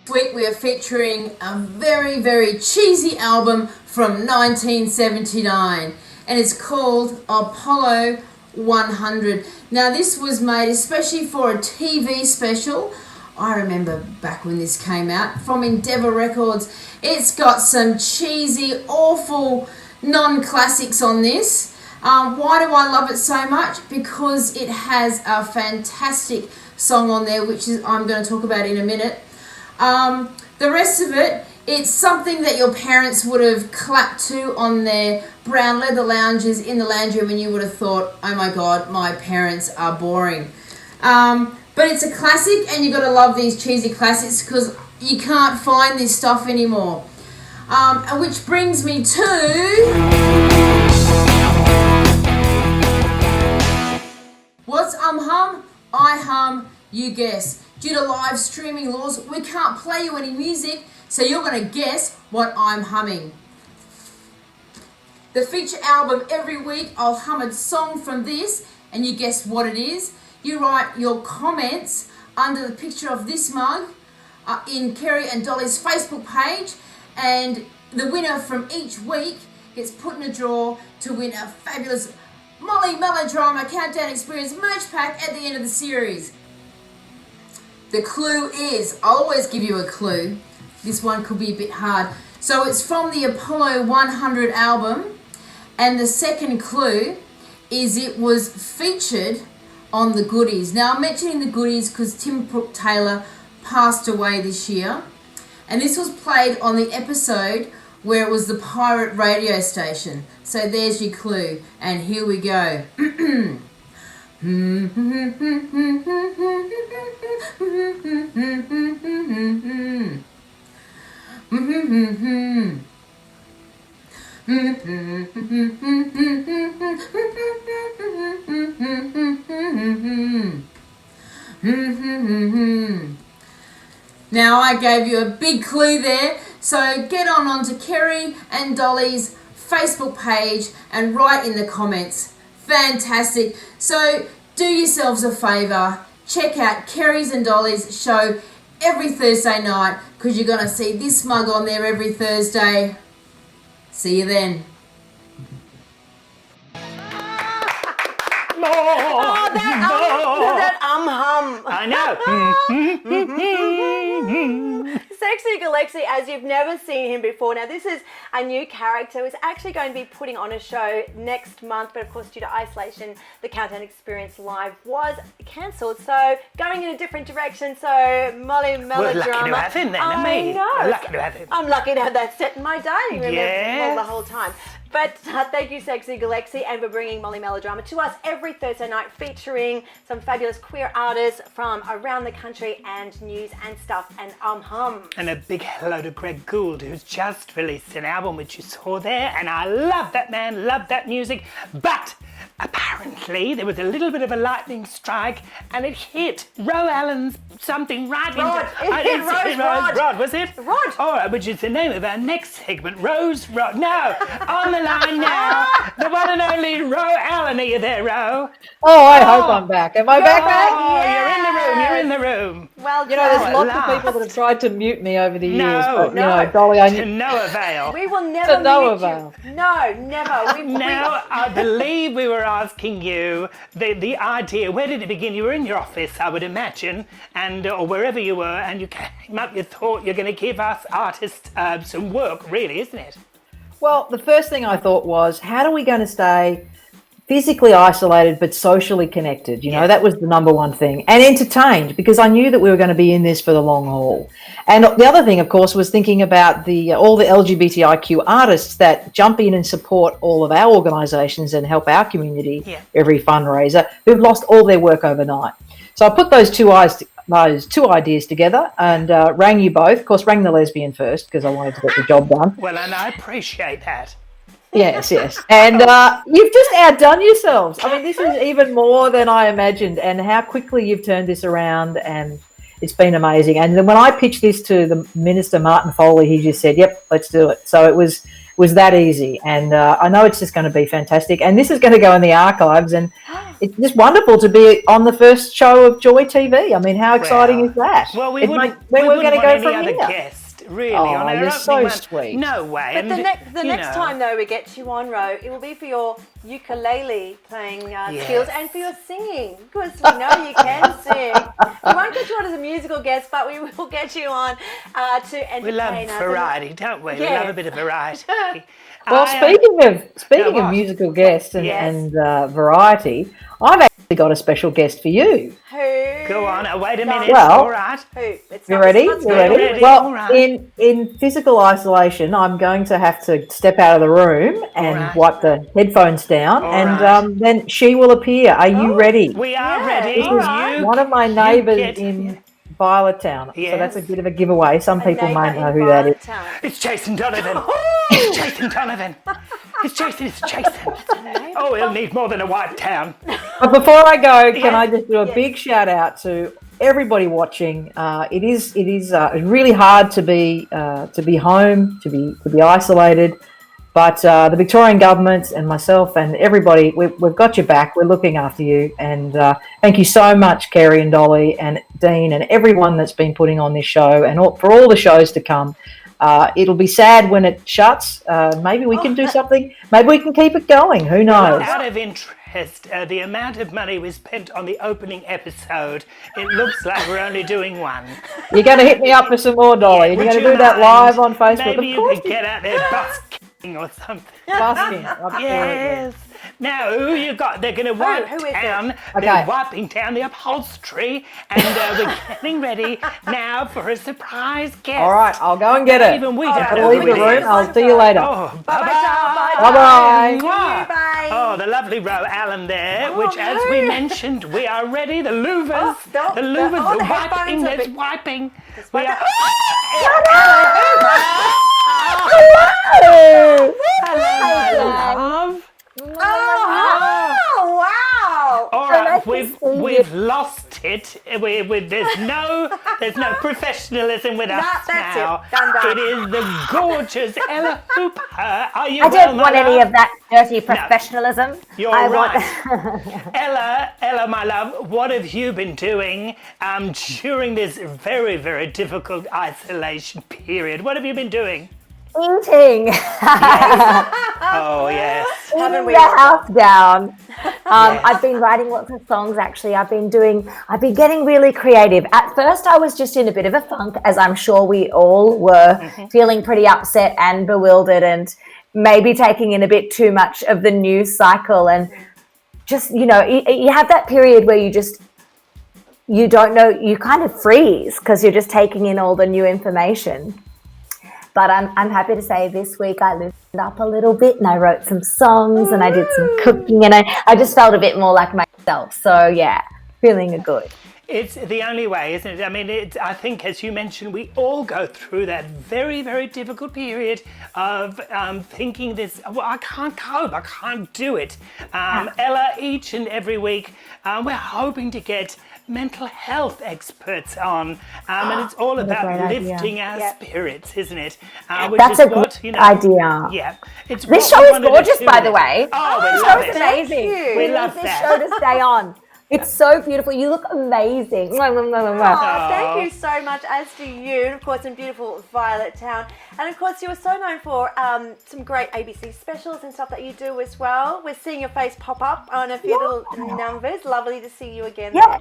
This week we are featuring a very, very cheesy album from 1979, and it's called Apollo 100. Now this was made especially for a TV special. I remember back when this came out, from Endeavour Records. It's got some cheesy, awful non-classics on this. Why do I love it so much? Because it has a fantastic song on there, which is I'm going to talk about in a minute. The rest of it, it's something that your parents would have clapped to on their brown leather lounges in the lounge room, and you would have thought, oh my God, my parents are boring. But it's a classic, and you've got to love these cheesy classics because you can't find this stuff anymore. Which brings me to... What's hum? I hum, you guess. Due to live streaming laws, we can't play you any music, so you're going to guess what I'm humming. The feature album every week, I'll hum a song from this, and you guess what it is. You write your comments under the picture of this mug in Kerrie and Dolly's Facebook page, and the winner from each week gets put in a draw to win a fabulous Molly Melodrama Countdown Experience merch pack at the end of the series. The clue is, I'll always give you a clue. This one could be a bit hard. So it's from the Apollo 100 album, and the second clue is it was featured on the Goodies. Now I'm mentioning the Goodies because Tim Brooke Taylor passed away this year, and this was played on the episode where it was the pirate radio station. So there's your clue, and here we go. Now I gave you a big clue there, so get onto Kerrie and Dolly's Facebook page and write in the comments. Fantastic. So do yourselves a favour, check out Kerrie's and Dolly's show every Thursday night, because you're going to see this mug on there every Thursday. See you then. That hum. I know. Sexy Galaxy, as you've never seen him before. Now, this is a new character. He's actually going to be putting on a show next month, but of course, due to isolation, the Countdown Experience Live was cancelled. So, going in a different direction. So, Molly Melodrama. We're lucky to have him then, I know. We're lucky to have him. I'm lucky to have that set in my dining room Yes. the whole time. But thank you, Sexy Galaxy, and for bringing Molly Melodrama to us every Thursday night, featuring some fabulous queer artists from around the country and news and stuff and hum. And a big hello to Greg Gould, who's just released an album, which you saw there, and I love that man, love that music, but apparently there was a little bit of a lightning strike and it hit Ro Allen's something right Rod. into... It hit Rose Rod. Rod, was it? Rod. All right, which is the name of our next segment, Rose Rod. No, on the line now, the one and only Ro Allen. Are you there, Ro? Oh, I hope I'm back. Am I back, Meg? Oh, you're in the room. Well, there's lots of people that have tried to mute me over the years, but no, Dolly, to no avail. We will never To no mute avail. you. No, never. Now, I believe we were asking you the idea. Where did it begin? You were in your office, I would imagine, and or wherever you were, and you came up. You thought you're going to give us artists some work, really, isn't it? Well, the first thing I thought was, how are we going to stay physically isolated but socially connected? That was the number one thing. And entertained, because I knew that we were going to be in this for the long haul. And the other thing, of course, was thinking about all the LGBTIQ artists that jump in and support all of our organisations and help our community every fundraiser, who've lost all their work overnight. So I put those two ideas together and rang you both. Of course, rang the lesbian first because I wanted to get the job done. Well, and I appreciate that. Yes. And you've just outdone yourselves. I mean, this is even more than I imagined, and how quickly you've turned this around, and it's been amazing. And then when I pitched this to the Minister, Martin Foley, he just said, yep, let's do it. So it was that easy. And I know it's just going to be fantastic. And this is going to go in the archives, and it's just wonderful to be on the first show of Joy TV. I mean, how exciting is that? Well, where we're going to go from here. Guest, really, oh, on our you're opening so month. sweet. No way. But the next time, though, we get you on, Ro, it will be for your ukulele playing skills and for your singing, because we know you can sing. We won't get you on as a musical guest, but we will get you on to entertain We love us. variety, don't we? We Yes. love a bit of variety. Well, speaking of musical guests and variety, I've actually got a special guest for you. Who? Go on. Wait a minute. Well, all right. Who? You ready? You ready? Well, all right. in physical isolation, I'm going to have to step out of the room and wipe the headphones down, and then she will appear. Are you ready? We are ready. This is one of my neighbours in Violet Town, so that's a bit of a giveaway. Some people may know who that is. It's Jason Donovan. It's Jason Donovan. It's Jason. Oh, he'll need more than a white town. But before I go, can I just do a big shout out to everybody watching? It is really hard to be home, to be isolated. But the Victorian government and myself and everybody, we've got your back. We're looking after you. And thank you so much, Kerrie and Dolly and Dean and everyone that's been putting on this show and for all the shows to come. It'll be sad when it shuts. Maybe we can do something. Maybe we can keep it going. Who knows? Out of interest, the amount of money we spent on the opening episode, it looks like we're only doing one. You're going to hit me up for some more, Dolly. You're going to do that live on Facebook. Maybe of you course. could get out there busking or something. Busking, absolutely. Yes. Now, who you got? They're going to wipe down. They're wiping down the upholstery, and we're getting ready now for a surprise guest. All right, I'll go and get it. Even we I'll don't know leave who the it room. is. I'll see you later. Oh, Bye-bye. Bye. Oh, the lovely Ro Allen there, which, as we mentioned, we are ready. The louvers, the louvers are wiping. There's wiping. We are. Hello. Hello, my love. Oh, wow! All right, we've lost it. There's no professionalism with us that's now. it. Done. It is the gorgeous Ella Hooper. Are you I don't well, want my any love? of that dirty professionalism. You're right. Ella, my love, what have you been doing during this very, very difficult isolation period? What have you been doing? Eating. Oh, yes. Eating the house down. I've been writing lots of songs, actually. I've been getting really creative. At first, I was just in a bit of a funk, as I'm sure we all were, feeling pretty upset and bewildered and maybe taking in a bit too much of the news cycle. And just, you have that period where you don't know, you kind of freeze because you're just taking in all the new information. But I'm happy to say this week I lived up a little bit, and I wrote some songs and I did some cooking, and I just felt a bit more like myself. So yeah, feeling good. It's the only way, isn't it? I mean, I think, as you mentioned, we all go through that very, very difficult period of thinking this, well, I can't cope, I can't do it. Ella, each and every week, we're hoping to get mental health experts on, and it's all about lifting our spirits, isn't it? Which That's is a what, good idea. Yeah. It's This what show we is wanted to gorgeous, do by with the it. way. Oh, we This love show is it. amazing. We We love need this that. show to stay on. It's so beautiful. You look amazing. Mwah, mwah, mwah, mwah. Oh, thank you so much, as do you, and of course in beautiful Violet Town. And of course you are so known for some great ABC specials and stuff that you do as well. We're seeing your face pop up on a few little numbers. Lovely to see you again. Yeah.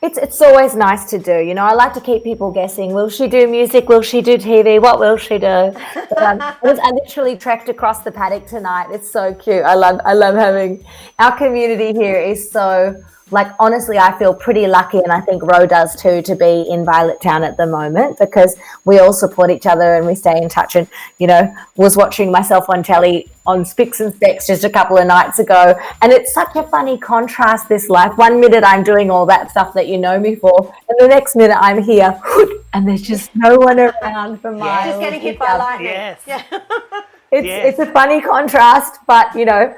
It's always nice to do. You know, I like to keep people guessing. Will she do music? Will she do TV? What will she do? But, I literally trekked across the paddock tonight. It's so cute. I love having our community here is so, like, honestly, I feel pretty lucky, and I think Ro does too, to be in Violet Town at the moment, because we all support each other and we stay in touch. And, you know, was watching myself on telly on Spicks and Specks just a couple of nights ago, and it's such a funny contrast, this life. One minute I'm doing all that stuff that you know me for, and the next minute I'm here and there's just no one around for miles. Just getting hit by lightning. Yes. Yeah. It's a funny contrast, but, you know,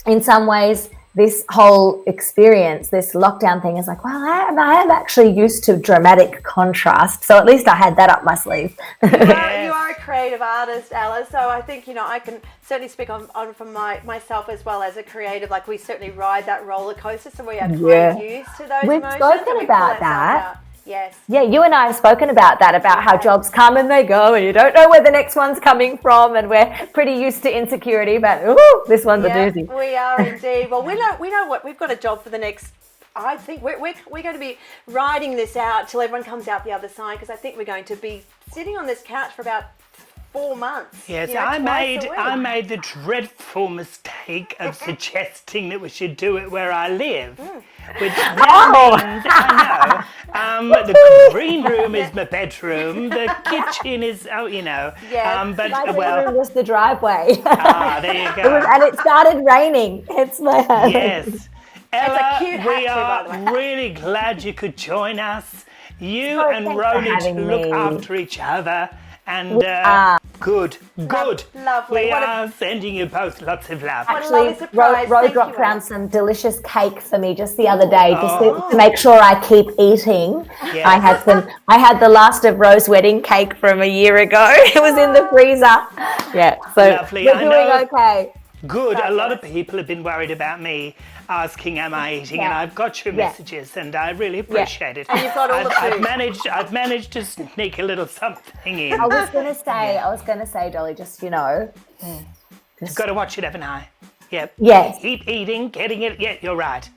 in some ways, this whole experience, this lockdown thing is like, well, I am actually used to dramatic contrast. So at least I had that up my sleeve. You are a creative artist, Ella, so I think, you know, I can certainly speak on from myself as well as a creative. Like, we certainly ride that roller coaster, so we are quite used to those We've emotions. spoken and we about pull that. ourselves out. Yes. Yeah, you and I have spoken about that, about how jobs come and they go and you don't know where the next one's coming from, and we're pretty used to insecurity, but ooh, this one's a doozy. We are indeed. Well, we know what we've got a job for the next. I think we're going to be riding this out till everyone comes out the other side, because I think we're going to be sitting on this couch for about 4 months. Yes, you know, I made the dreadful mistake of suggesting that we should do it where I live, which then means, I know, the green room is my bedroom, the kitchen is, but my well, bedroom was the driveway. there you go. And it started raining. It's my house. Yes. Ella, cute hat we too, by the are really glad you could join us. You Oh, and thanks for Ronit having look me. after each other. And We are. good. Lovely. We What a- are sending you both lots of love. Actually, Ro dropped down some delicious cake for me just the other day, just to make sure I keep eating. Yes. I had the last of Ro's wedding cake from a year ago. It was in the freezer. Yeah, so Lovely. we're I doing know. okay. Good. A lot of people have been worried about me asking, am I eating? And I've got your messages, and I really appreciate it. And you've got all the food. I've managed to sneak a little something in. I was gonna say, Dolly, just, you know. You've got to watch it, haven't I? Yep. Yes. Keep eating, getting it. Yeah, you're right.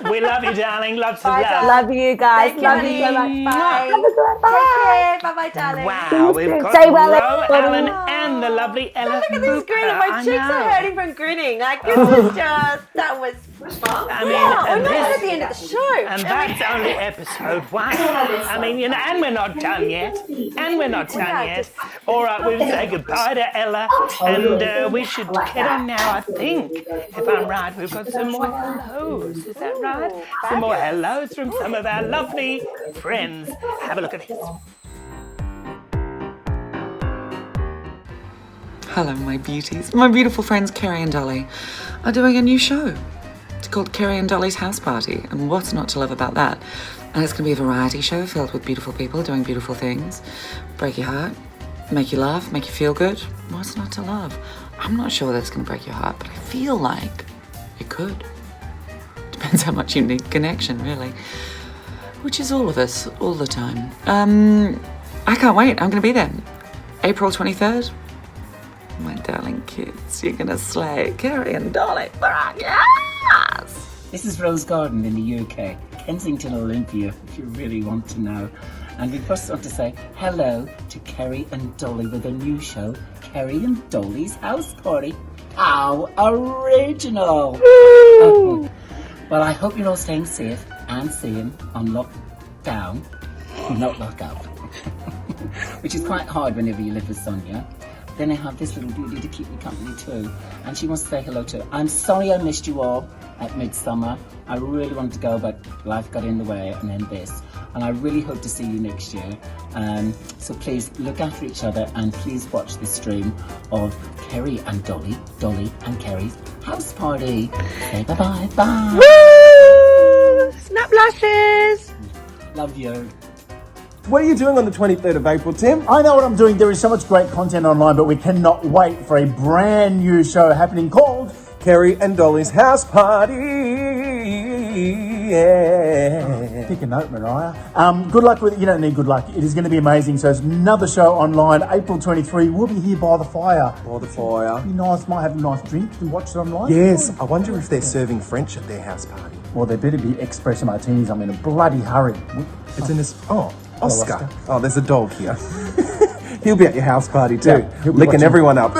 We love you, darling. Lots of Bye, love. love you guys. Thank Love you, you so much. honey. Bye. Take care. Bye-bye, darling. Wow, we've got Say well, Ro, everybody. Alan, and the lovely Ella. Look at this grin. My I cheeks know. are hurting from grinning. Like, this was that was fun. I mean, yeah, and we're not this- at the end of the show. And that's only episode 1. I mean, you know, and we're not done yet. All right, we'll say goodbye to Ella, and we should get on now, I think. If I'm right, we've got some more hellos. Is that right? Some more hellos from some of our lovely friends. Have a look at this. Hello, my beauties. My beautiful friends Kerrie and Dolly are doing a new show. It's called Kerrie and Dolly's House Party, and what's not to love about that? And it's going to be a variety show filled with beautiful people doing beautiful things. Break your heart, make you laugh, make you feel good. What's not to love? I'm not sure that's going to break your heart, but I feel like it could. Depends how much you need connection, really. Which is all of us, all the time. I can't wait. I'm going to be there. April 23rd. My darling kids, you're going to slay. Kerrie and Dolly. Yes! This is Rose Garden in the UK, Kensington Olympia, if you really want to know. And we first want to say hello to Kerrie and Dolly with a new show, Kerrie and Dolly's House Party. How original! Well, I hope you're all staying safe and sane on lockdown, not lockout, which is quite hard whenever you live with Sonia. then I have this little beauty to keep me company too. And she wants to say hello to. I'm sorry I missed you all at Midsummer. I really wanted to go, but life got in the way, and then this. And I really hope to see you next year. So please look after each other, and please watch the stream of Kerrie and Dolly and Kerrie's house party. Say bye-bye. Bye. Woo! Snap lashes! Love you. What are you doing on the 23rd of April, Tim? I know what I'm doing. There is so much great content online, but we cannot wait for a brand new show happening called Kerrie and Dolly's House Party. Yeah. Pick a note, Mariah. Good luck with it. You don't need good luck. It is going to be amazing. So it's another show online, April 23. We'll be here by the fire. By the fire. Be nice. Might have a nice drink and watch it online. Yes, I wonder if they're serving French at their house party. Well, there better be espresso martinis. I'm in a bloody hurry. It's in this. Oh, Oscar. Oh, there's a dog here. He'll be at your house party too, Yeah, he'll be licking watching. everyone up.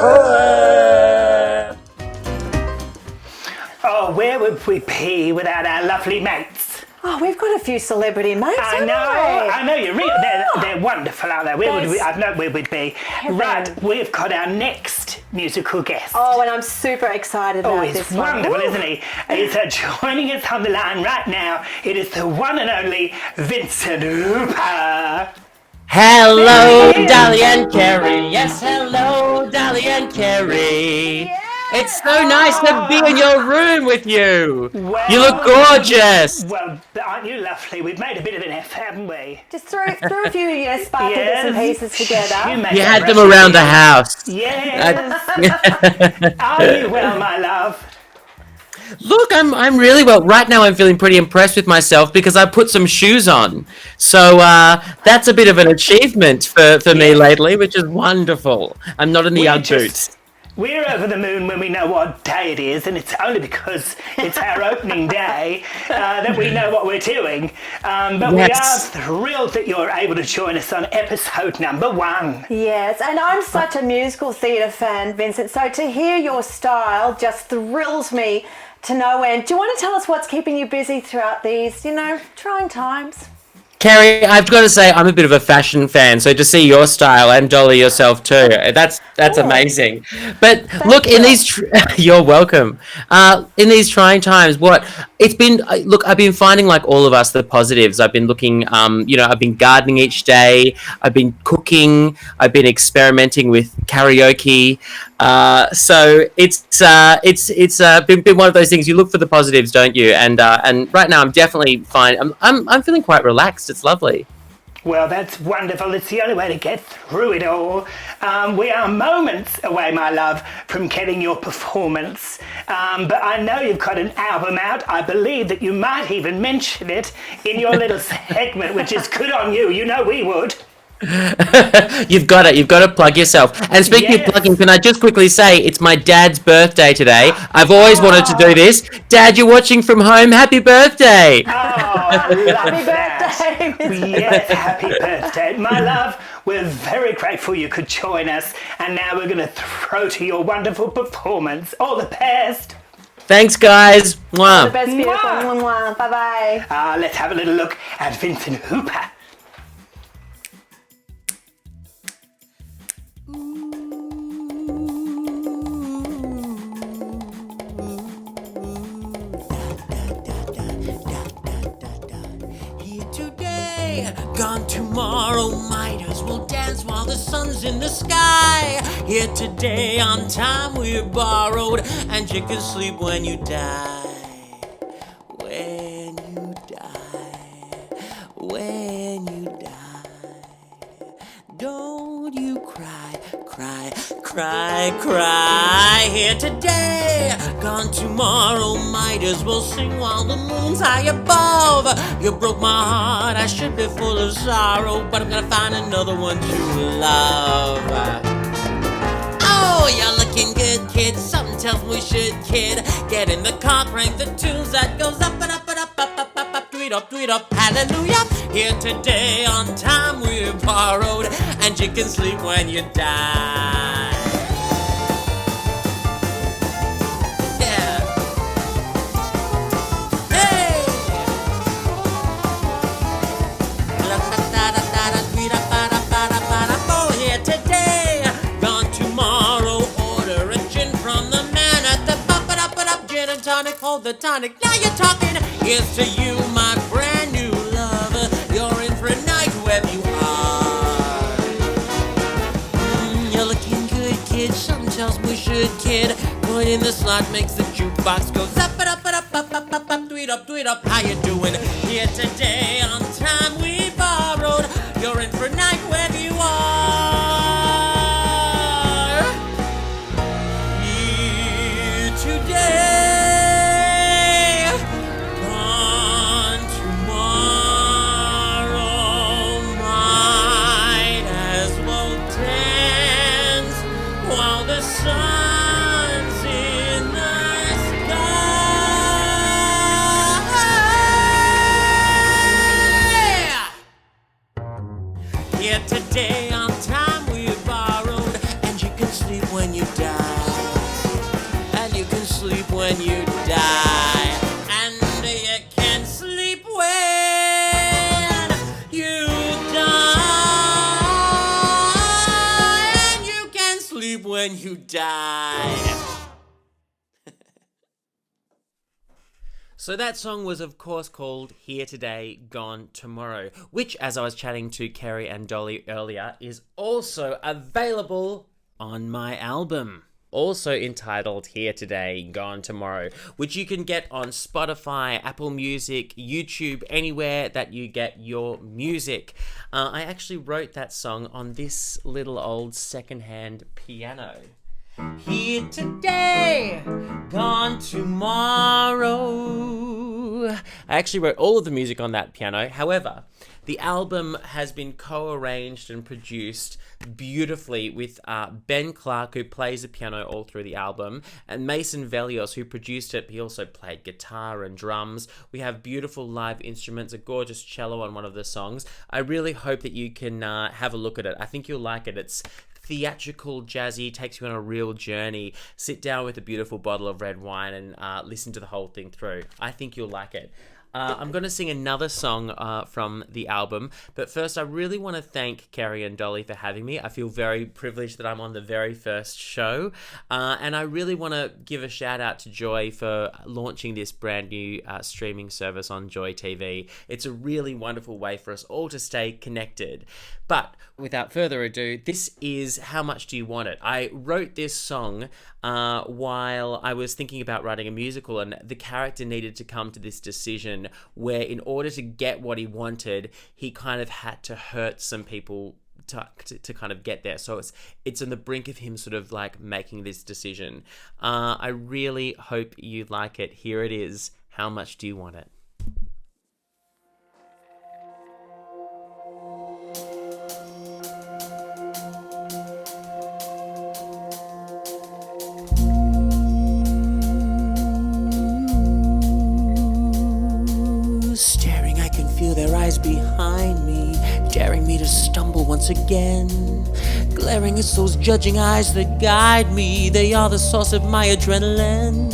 Oh, where would we be without our lovely mates? Oh, we've got a few celebrity mates. I know. You're real. They're wonderful, aren't they? Where would we? I know where we'd be. Right, we've got our next musical guest. Oh, and I'm super excited about he's this one. wonderful, Woo. isn't he? He's joining us on the line right now. It is the one and only Vincent Hooper. Hello, Dolly and Kerrie. Yes, hello, Dolly and Kerrie. It's so nice to be in your room with you. Well, you look gorgeous. Well, aren't you lovely? We've made a bit of an effort, haven't we? Just threw a few sparkly bits and pieces together. You had them around the house. Yes. Are you well, my love? Look, I'm really well. Right now I'm feeling pretty impressed with myself because I put some shoes on. So that's a bit of an achievement for me lately, which is wonderful. I'm not in the Ugg boots. We're over the moon when we know what day it is, and it's only because it's our opening day that we know what we're doing. But we are thrilled that you're able to join us on episode number 1. Yes, and I'm such a musical theatre fan, Vincent, so to hear your style just thrills me to no end. Do you want to tell us what's keeping you busy throughout these, trying times? Kerrie, I've got to say I'm a bit of a fashion fan, so to see your style and Dolly yourself too, that's amazing. But look, in these you're welcome. In these trying times, I've been finding, like all of us, the positives. I've been looking, I've been gardening each day. I've been cooking. I've been experimenting with karaoke. So it's been one of those things. You look for the positives, don't you? And right now I'm definitely fine. I'm feeling quite relaxed. It's lovely. Well, that's wonderful. It's the only way to get through it all. We are moments away, my love, from getting your performance. But I know you've got an album out. I believe that you might even mention it in your little segment, which is good on you. You know we would. You've got to plug yourself. And speaking of plugging, can I just quickly say it's my dad's birthday today. I've always wanted to do this. Dad, you're watching from home. Happy birthday. Happy birthday. Yes, happy birthday. My love, we're very grateful you could join us. And now we're going to throw to your wonderful performance. All the best. Thanks, guys. Mwah. All the best, beautiful. Mwah. Bye-bye. Let's have a little look at Vincent Hooper. Gone tomorrow, might as well dance while the sun's in the sky. Here today, on time we're borrowed, and you can sleep when you die. When you die, when you die. Don't you cry, cry, cry, cry. Here today, gone tomorrow, might as well sing while the moon's high above. You broke my heart, I should be full of sorrow, but I'm gonna find another one to love. Oh, you're looking good, kid, something tells me we should, kid. Get in the car, crank the tunes that goes up and up and up, up, up, up, up, tweet up, hallelujah. Here today, on time we're borrowed, and you can sleep when you die. tonic, hold the tonic. Now you're talking. Here's to you, my brand new lover. You're in for a night wherever you are. You're looking good, kid. Something tells me we should, kid. Coin in the slot makes the jukebox go up, up, up, up, up, up, up, up, do it up. How you doing? Here today on time we borrowed. You're in for a night wherever you are. Here today, gone tomorrow. Might as well dance while the sun's in the sky. Here today on time we borrowed, and you can sleep when you die, and you can sleep when you die, and you can sleep when you die, and you can sleep when you die. So that song was, of course, called Here Today, Gone Tomorrow, which, as I was chatting to Kerrie and Dolly earlier, is also available on my album. Also entitled Here Today, Gone Tomorrow, which you can get on Spotify, Apple Music, YouTube, anywhere that you get your music. I actually wrote that song on this little old secondhand piano. Here today, gone tomorrow. I actually wrote all of the music on that piano. However, the album has been co-arranged and produced beautifully with Ben Clark, who plays the piano all through the album, and Mason Velios, who produced it. He also played guitar and drums. We have beautiful live instruments, a gorgeous cello on one of the songs. I really hope that you can have a look at it. I think you'll like it. It's theatrical, jazzy, takes you on a real journey. Sit down with a beautiful bottle of red wine and listen to the whole thing through. I think you'll like it. I'm going to sing another song from the album, but first I really want to thank Kerrie and Dolly for having me. I feel very privileged that I'm on the very first show, and I really want to give a shout out to Joy for launching this brand new streaming service on Joy TV. It's a really wonderful way for us all to stay connected. But without further ado, this is How Much Do You Want It? I wrote this song while I was thinking about writing a musical, and the character needed to come to this decision where in order to get what he wanted, he kind of had to hurt some people to kind of get there. So it's on the brink of him sort of like making this decision. I really hope you like it. Here it is. How much do you want it? Staring, I can feel their eyes behind me, daring me to stumble once again. Glaring, it's those judging eyes that guide me. They are the source of my adrenaline.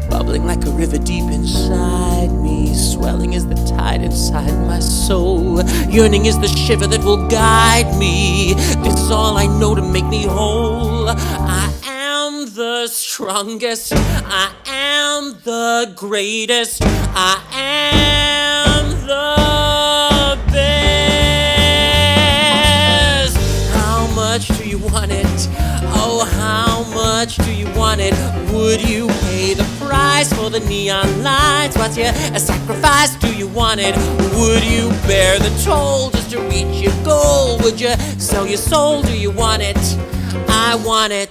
Bubbling like a river deep inside me. Swelling is the tide inside my soul. Yearning is the shiver that will guide me. This is all I know to make me whole. I am the strongest. I am the greatest. I am the best. How much do you want it? Oh, how much do you want it? Would you pay the price for the neon lights? What's your sacrifice? Do you want it? Would you bear the toll just to reach your goal? Would you sell your soul? Do you want it? I want it.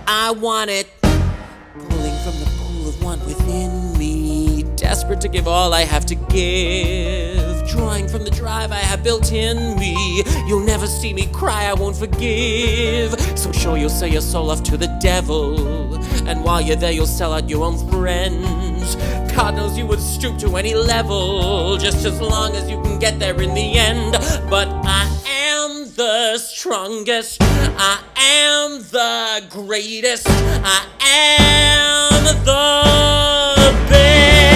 I want it. Pulling from the pool of one within me, desperate to give all I have to give, drawing from the drive I have built in me. You'll never see me cry, I won't forgive. So sure you'll sell your soul off to the devil, and while you're there you'll sell out your own friends. God knows you would stoop to any level, just as long as you can get there in the end. But I am the strongest. I am the greatest. I am the best.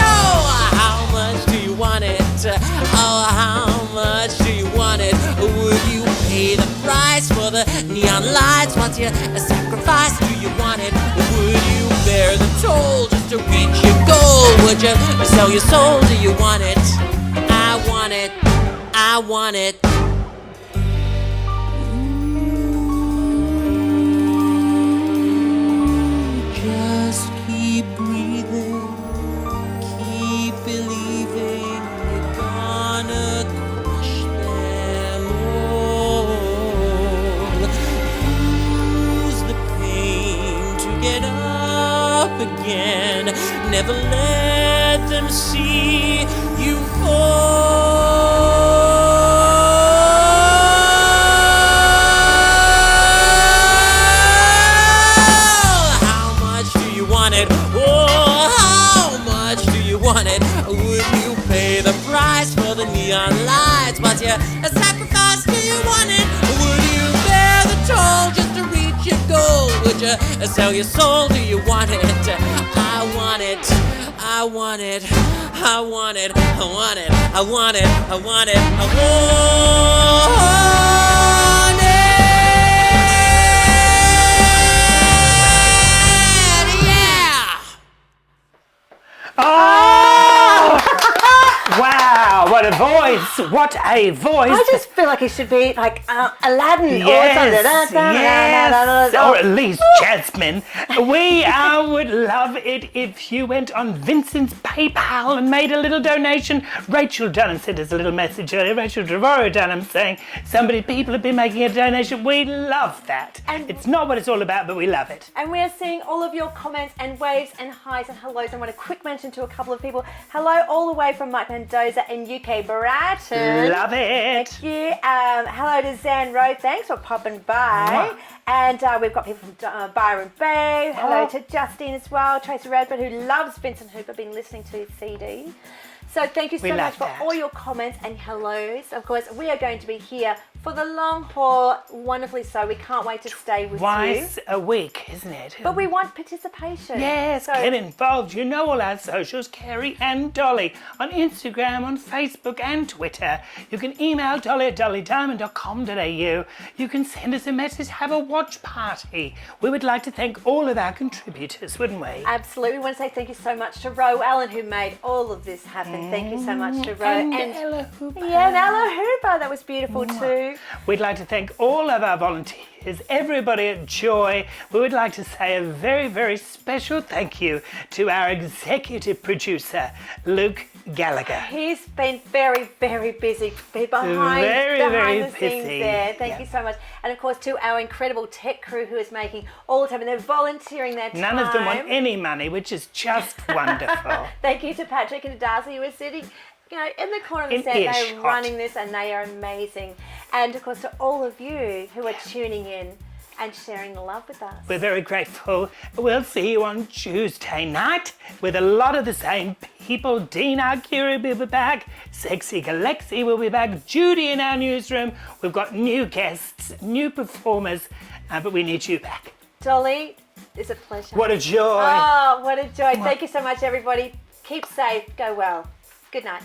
Oh, how much do you want it? Oh, how much do you want it? Would you pay the price for the neon lights? What's your sacrifice? Do you want it? Would you bear toll just to reach your goal? Would you sell your soul? Do you want it? I want it. I want it. Just keep breathing, keep believing you're gonna crush them all. Use the pain to get up again. Never let them see you fall. How much do you want it? Oh, how much do you want it? Would you pay the price for the neon lights? What's your sacrifice? Do you want it? Would you bear the toll just to reach your goal? Would you sell your soul? Do you want it? I want it. I want it. I want it. I want it. I want it. I want it. I want it. Yeah. Oh! Wow, what a voice! What a voice! I just feel like it should be like Aladdin Yes, or or at least Jasmine. We would love it if you went on Vincent's PayPal and made a little donation. Rachel Dunham sent us a little message earlier. Rachel Trevorrow Dunham saying people have been making a donation. We love that. And it's not what it's all about, but we love it. And we're seeing all of your comments and waves and highs and hellos. I want a quick mention to a couple of people. Hello all the way from Mike Mendoza in UK Brighton. Love it. Thank you. Hello to Zan Rowe. Thanks for popping by. Mwah. And we've got people from Byron Bay. Hello to Justine as well. Tracy Radford, who loves Vincent Hooper, been listening to his CD. So thank you so We much love for that. all your comments and hellos. Of course, we are going to be here for the long haul, wonderfully so. We can't wait to stay with Twice you. a week, isn't it? But we want participation. Yes, So- get involved. You know all our socials, Kerrie and Dolly, on Instagram, on Facebook and Twitter. You can email dolly@dollydiamond.com.au. You can send us a message, have a watch party. We would like to thank all of our contributors, wouldn't we? Absolutely. We want to say thank you so much to Ro Allen, who made all of this happen. Thank you so much to Ro. And Ella Hooper. Yeah, and Ella Hooper. That was beautiful too. We'd like to thank all of our volunteers, everybody at Joy. We would like to say a very, very special thank you to our executive producer, Luke Gallagher. He's been very, very busy behind Very, very the scenes busy. there. Thank Yeah. you so much. And of course to our incredible tech crew who is making all the time and they're volunteering their time. None of them want any money, which is just wonderful. Thank you to Patrick and to Darcy who are sitting in the corner of the In set. They're earshot. running this and they are amazing. And of course to all of you who are tuning in and sharing the love with us. We're very grateful. We'll see you on Tuesday night with a lot of the same people. Dean Arcuri will be back. Sexy Galexi will be back. Judy in our newsroom. We've got new guests, new performers, but we need you back. Dolly, it's a pleasure. What a joy. Oh, what a joy. Thank you so much, everybody. Keep safe. Go well. Good night.